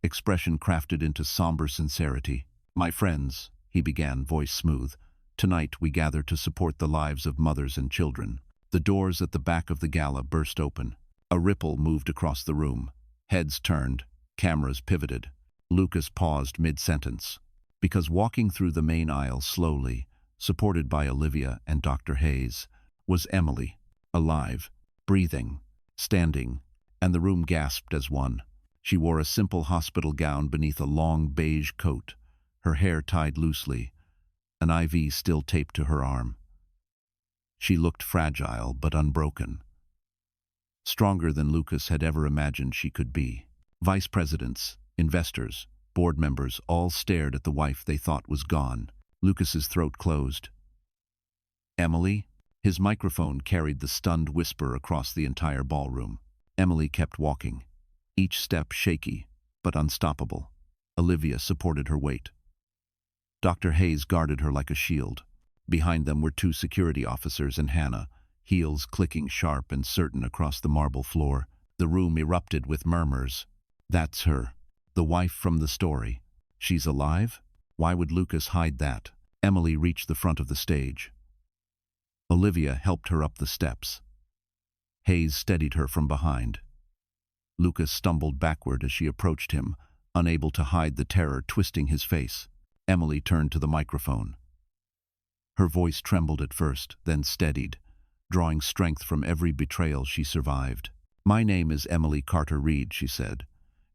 expression crafted into somber sincerity. "My friends," he began, voice smooth, "tonight we gather to support the lives of mothers and children." The doors at the back of the gala burst open. A ripple moved across the room. Heads turned, cameras pivoted. Lucas paused mid-sentence, because walking through the main aisle slowly, supported by Olivia and Dr. Hayes, was Emily, alive, breathing, standing, and the room gasped as one. She wore a simple hospital gown beneath a long beige coat, her hair tied loosely, an IV still taped to her arm. She looked fragile but unbroken, stronger than Lucas had ever imagined she could be. Vice presidents, investors, board members all stared at the wife they thought was gone. Lucas's throat closed. "Emily?" His microphone carried the stunned whisper across the entire ballroom. Emily kept walking, each step shaky but unstoppable. Olivia supported her weight. Dr. Hayes guarded her like a shield. Behind them were two security officers and Hannah, heels clicking sharp and certain across the marble floor. The room erupted with murmurs. "That's her. The wife from the story. She's alive? Why would Lucas hide that?" Emily reached the front of the stage. Olivia helped her up the steps. Hayes steadied her from behind. Lucas stumbled backward as she approached him, unable to hide the terror twisting his face. Emily turned to the microphone. Her voice trembled at first, then steadied, drawing strength from every betrayal she survived. "My name is Emily Carter Reed," she said,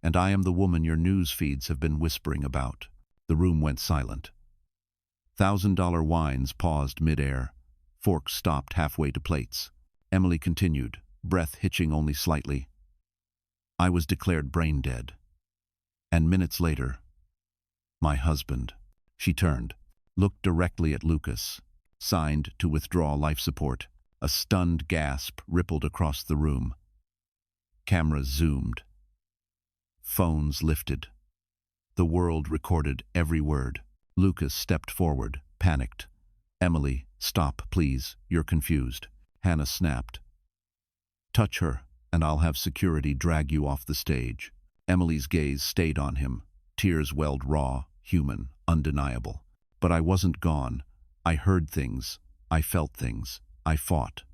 "and I am the woman your news feeds have been whispering about." The room went silent. $1,000 wines paused mid-air. Forks stopped halfway to plates. Emily continued, breath hitching only slightly. "I was declared brain dead. And minutes later, my husband." She turned, looked directly at Lucas, signed to withdraw life support. A stunned gasp rippled across the room. Cameras zoomed. Phones lifted. The world recorded every word. Lucas stepped forward, panicked. "Emily, stop, please. You're confused." Hannah snapped. "Touch her, and I'll have security drag you off the stage." Emily's gaze stayed on him. Tears welled raw, human, undeniable. "But I wasn't gone. I heard things. I felt things. I fought.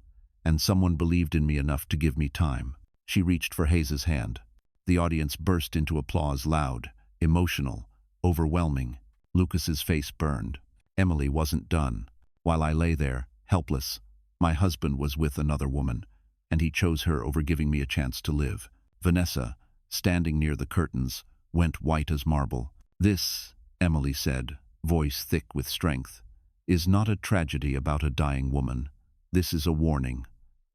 And someone believed in me enough to give me time." She reached for Hayes's hand. The audience burst into applause, loud, emotional, overwhelming. Lucas's face burned. Emily wasn't done. "While I lay there, helpless, my husband was with another woman, and he chose her over giving me a chance to live." Vanessa, standing near the curtains, went white as marble. "This," Emily said, voice thick with strength, "is not a tragedy about a dying woman. This is a warning.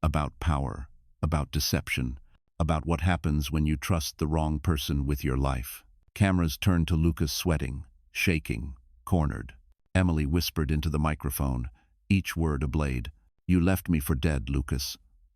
About power, about deception, about what happens when you trust the wrong person with your life." Cameras turned to Lucas, sweating, shaking, cornered. Emily whispered into the microphone, each word a blade. "You left me for dead, Lucas,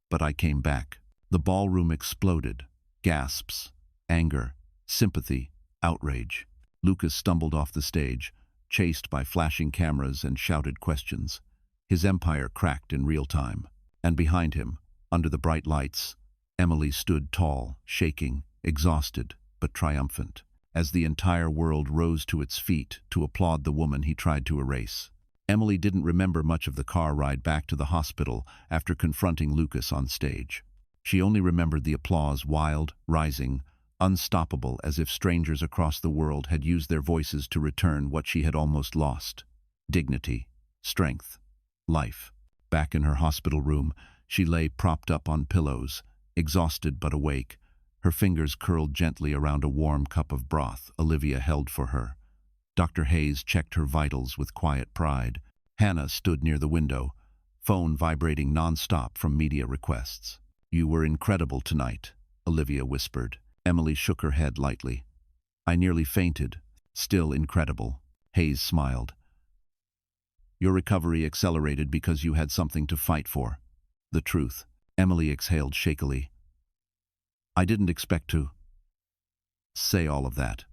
but I came back." The ballroom exploded. Gasps, anger, sympathy, outrage. Lucas stumbled off the stage, chased by flashing cameras and shouted questions. His empire cracked in real time. And behind him, under the bright lights, Emily stood tall, shaking, exhausted, but triumphant, as the entire world rose to its feet to applaud the woman he tried to erase. Emily didn't remember much of the car ride back to the hospital after confronting Lucas on stage. She only remembered the applause, wild, rising, unstoppable, as if strangers across the world had used their voices to return what she had almost lost: dignity, strength, life. Back in her hospital room, she lay propped up on pillows, exhausted but awake, her fingers curled gently around a warm cup of broth Olivia held for her. Dr. Hayes checked her vitals with quiet pride. Hannah stood near the window, phone vibrating non-stop from media requests. "You were incredible tonight," Olivia whispered. Emily shook her head lightly. I nearly fainted. Still incredible. Hayes smiled. Your recovery accelerated because you had something to fight for. The truth. Emily exhaled shakily. I didn't expect to say all of that.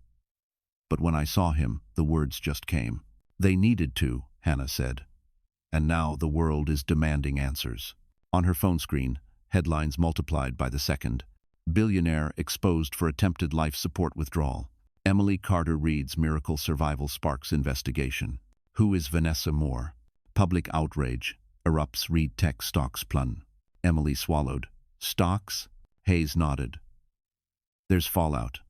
But when I saw him, the words just came. They needed to, Hannah said. And now the world is demanding answers. On her phone screen, headlines multiplied by the second. Billionaire exposed for attempted life support withdrawal. Emily Carter Reed's miracle survival sparks investigation. Who is Vanessa Moore? Public outrage erupts. Reed Tech stocks plunge. Emily swallowed. Stocks? Hayes nodded. There's fallout.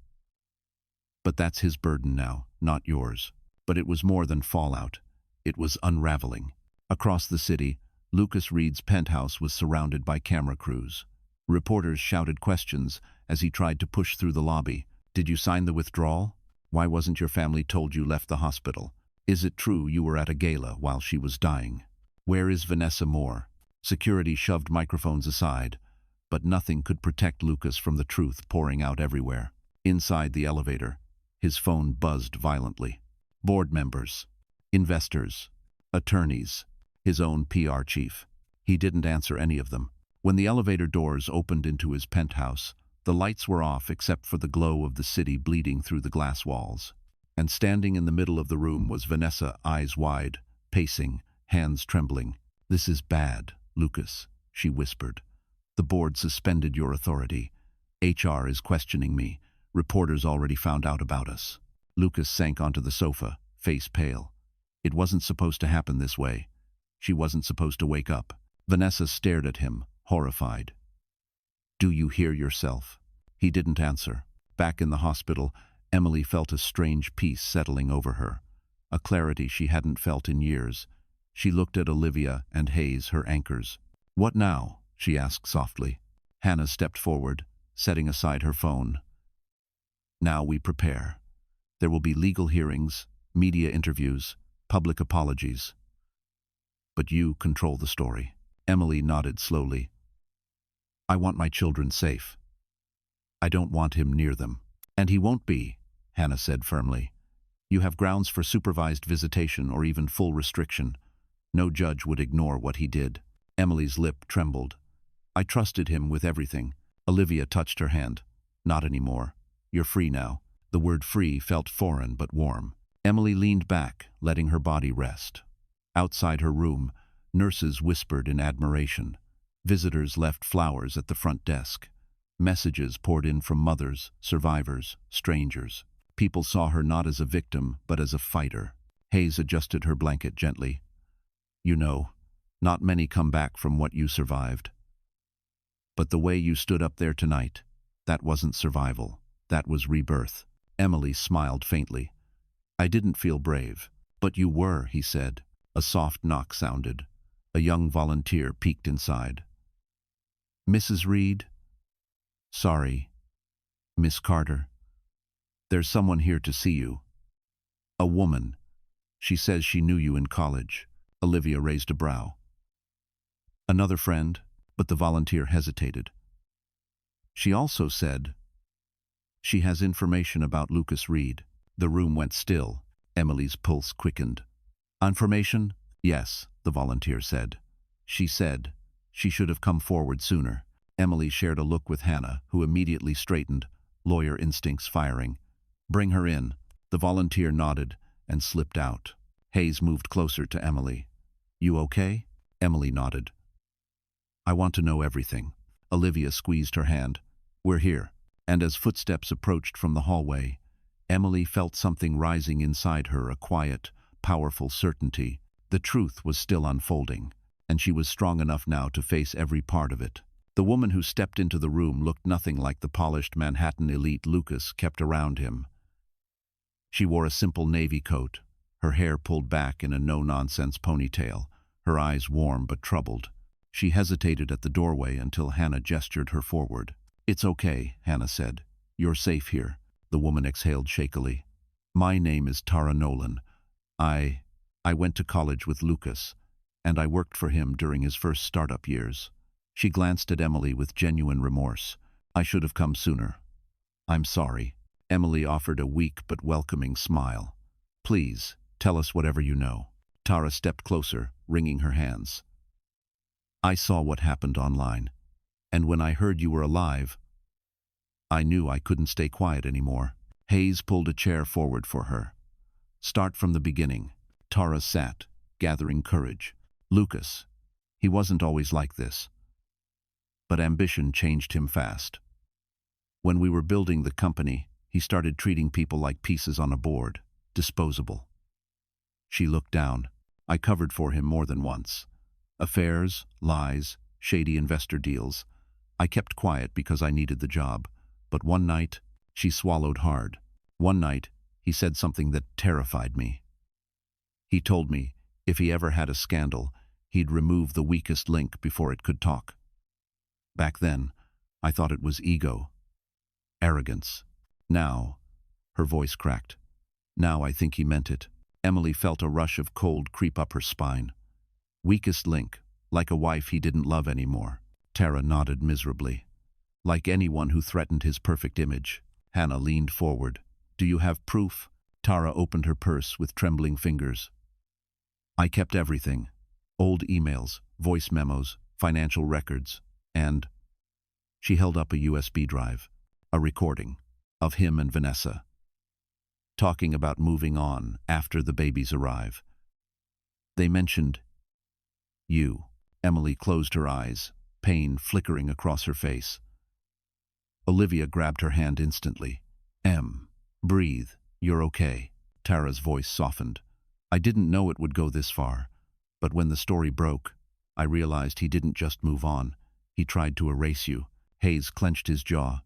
But that's his burden now, not yours. But it was more than fallout. It was unraveling. Across the city, Lucas Reed's penthouse was surrounded by camera crews. Reporters shouted questions as he tried to push through the lobby. Did you sign the withdrawal? Why wasn't your family told you left the hospital? Is it true you were at a gala while she was dying? Where is Vanessa Moore? Security shoved microphones aside, but nothing could protect Lucas from the truth pouring out everywhere. Inside the elevator, his phone buzzed violently. Board members, investors, attorneys, his own PR chief. He didn't answer any of them. When the elevator doors opened into his penthouse, the lights were off except for the glow of the city bleeding through the glass walls. And standing in the middle of the room was Vanessa, eyes wide, pacing, hands trembling. This is bad, Lucas, she whispered. The board suspended your authority. HR is questioning me. Reporters already found out about us. Lucas sank onto the sofa, face pale. It wasn't supposed to happen this way. She wasn't supposed to wake up. Vanessa stared at him, horrified. Do you hear yourself? He didn't answer. Back in the hospital, Emily felt a strange peace settling over her, a clarity she hadn't felt in years. She looked at Olivia and Hayes, her anchors. What now? She asked softly. Hannah stepped forward, setting aside her phone. Now we prepare. There will be legal hearings, media interviews, public apologies. But you control the story. Emily nodded slowly. I want my children safe. I don't want him near them. And he won't be, Hannah said firmly. You have grounds for supervised visitation or even full restriction. No judge would ignore what he did. Emily's lip trembled. I trusted him with everything. Olivia touched her hand. Not anymore. You're free now. The word free felt foreign but warm. Emily leaned back, letting her body rest. Outside her room, nurses whispered in admiration. Visitors left flowers at the front desk. Messages poured in from mothers, survivors, strangers. People saw her not as a victim, but as a fighter. Hayes adjusted her blanket gently. You know, not many come back from what you survived. But the way you stood up there tonight, that wasn't survival. That was rebirth. Emily smiled faintly. I didn't feel brave. But you were, he said. A soft knock sounded. A young volunteer peeked inside. Mrs. Reed? Sorry. Miss Carter? There's someone here to see you. A woman. She says she knew you in college. Olivia raised a brow. Another friend, but the volunteer hesitated. She also said she has information about Lucas Reed. The room went still. Emily's pulse quickened. Information? Yes, the volunteer said. She said she should have come forward sooner. Emily shared a look with Hannah, who immediately straightened, lawyer instincts firing. Bring her in. The volunteer nodded and slipped out. Hayes moved closer to Emily. You okay? Emily nodded. I want to know everything. Olivia squeezed her hand. We're here. And as footsteps approached from the hallway, Emily felt something rising inside her, a quiet, powerful certainty. The truth was still unfolding, and she was strong enough now to face every part of it. The woman who stepped into the room looked nothing like the polished Manhattan elite Lucas kept around him. She wore a simple navy coat, her hair pulled back in a no-nonsense ponytail, her eyes warm but troubled. She hesitated at the doorway until Hannah gestured her forward. It's okay, Hannah said. You're safe here. The woman exhaled shakily. My name is Tara Nolan. I went to college with Lucas, and I worked for him during his first startup years. She glanced at Emily with genuine remorse. I should have come sooner. I'm sorry. Emily offered a weak but welcoming smile. Please, tell us whatever you know. Tara stepped closer, wringing her hands. I saw what happened online, and when I heard you were alive, I knew I couldn't stay quiet anymore. Hayes pulled a chair forward for her. Start from the beginning. Tara sat, gathering courage. Lucas. He wasn't always like this. But ambition changed him fast. When we were building the company, he started treating people like pieces on a board, disposable. She looked down. I covered for him more than once. Affairs, lies, shady investor deals. I kept quiet because I needed the job. But one night, she swallowed hard. One night, he said something that terrified me. He told me if he ever had a scandal, he'd remove the weakest link before it could talk. Back then, I thought it was ego, arrogance. Now, her voice cracked. Now I think he meant it. Emily felt a rush of cold creep up her spine. Weakest link, like a wife he didn't love anymore. Tara nodded miserably. Like anyone who threatened his perfect image. Hannah leaned forward. Do you have proof? Tara opened her purse with trembling fingers. I kept everything. Old emails, voice memos, financial records, and... She held up a USB drive, a recording, of him and Vanessa, talking about moving on after the babies arrive. They mentioned you. Emily closed her eyes, pain flickering across her face. Olivia grabbed her hand instantly. Breathe. You're okay. Tara's voice softened. I didn't know it would go this far, but when the story broke, I realized he didn't just move on. He tried to erase you. Hayes clenched his jaw.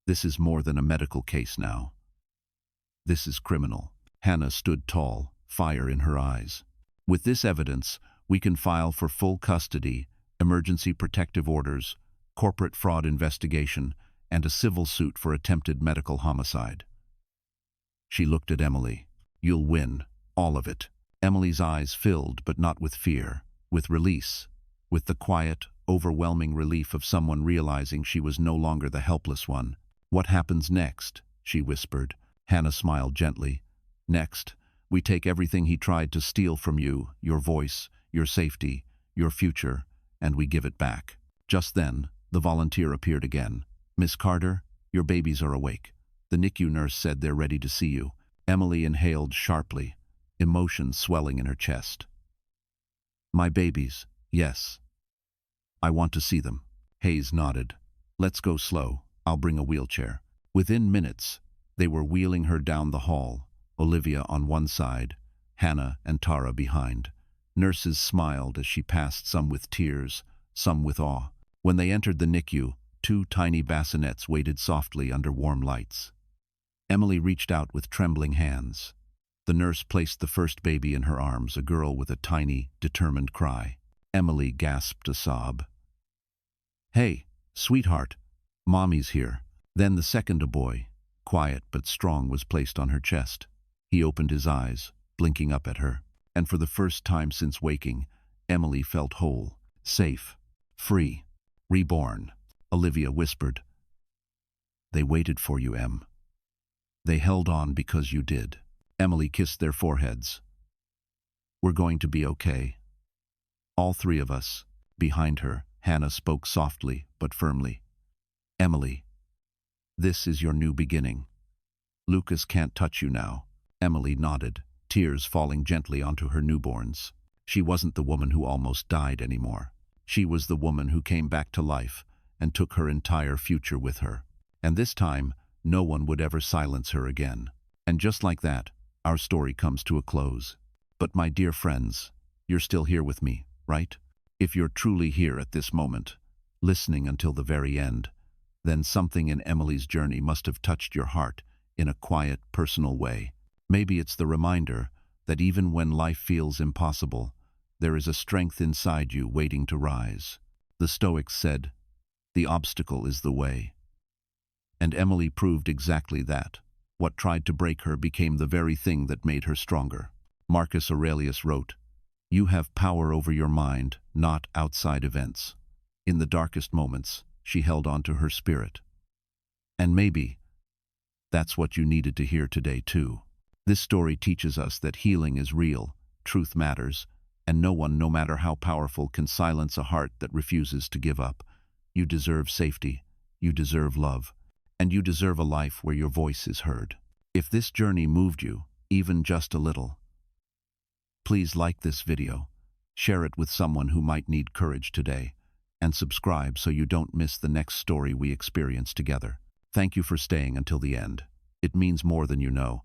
This is more than a medical case now. This is criminal. Hannah stood tall, fire in her eyes. With this evidence, we can file for full custody, emergency protective orders, corporate fraud investigation, and a civil suit for attempted medical homicide. She looked at Emily. You'll win. All of it. Emily's eyes filled, but not with fear, with release, with the quiet, overwhelming relief of someone realizing she was no longer the helpless one. What happens next? She whispered. Hannah smiled gently. Next, we take everything he tried to steal from you, your voice, your safety, your future, and we give it back. Just then, the volunteer appeared again. Miss Carter, your babies are awake. The NICU nurse said they're ready to see you. Emily inhaled sharply, emotion swelling in her chest. My babies, yes. I want to see them. Hayes nodded. Let's go slow. I'll bring a wheelchair. Within minutes, they were wheeling her down the hall, Olivia on one side, Hannah and Tara behind. Nurses smiled as she passed, some with tears, some with awe. When they entered the NICU, 2 tiny bassinets waited softly under warm lights. Emily reached out with trembling hands. The nurse placed the first baby in her arms, a girl with a tiny, determined cry. Emily gasped a sob. Hey, sweetheart, Mommy's here. Then the second, a boy, quiet but strong, was placed on her chest. He opened his eyes, blinking up at her, and for the first time since waking, Emily felt whole, safe, free, reborn. Olivia whispered. They waited for you, Em. They held on because you did. Emily kissed their foreheads. We're going to be okay. All 3 of us. Behind her, Hannah spoke softly but firmly. Emily, this is your new beginning. Lucas can't touch you now. Emily nodded, tears falling gently onto her newborns. She wasn't the woman who almost died anymore. She was the woman who came back to life and took her entire future with her. And this time, no one would ever silence her again. And just like that, our story comes to a close. But my dear friends, you're still here with me, right? If you're truly here at this moment, listening until the very end, then something in Emily's journey must have touched your heart in a quiet, personal way. Maybe it's the reminder that even when life feels impossible, there is a strength inside you waiting to rise. The Stoics said, the obstacle is the way. And Emily proved exactly that. What tried to break her became the very thing that made her stronger. Marcus Aurelius wrote, you have power over your mind, not outside events. In the darkest moments, she held on to her spirit. And maybe that's what you needed to hear today, too. This story teaches us that healing is real, truth matters, and no one, no matter how powerful, can silence a heart that refuses to give up. You deserve safety, you deserve love, and you deserve a life where your voice is heard. If this journey moved you, even just a little, please like this video, share it with someone who might need courage today, and subscribe so you don't miss the next story we experience together. Thank you for staying until the end. It means more than you know.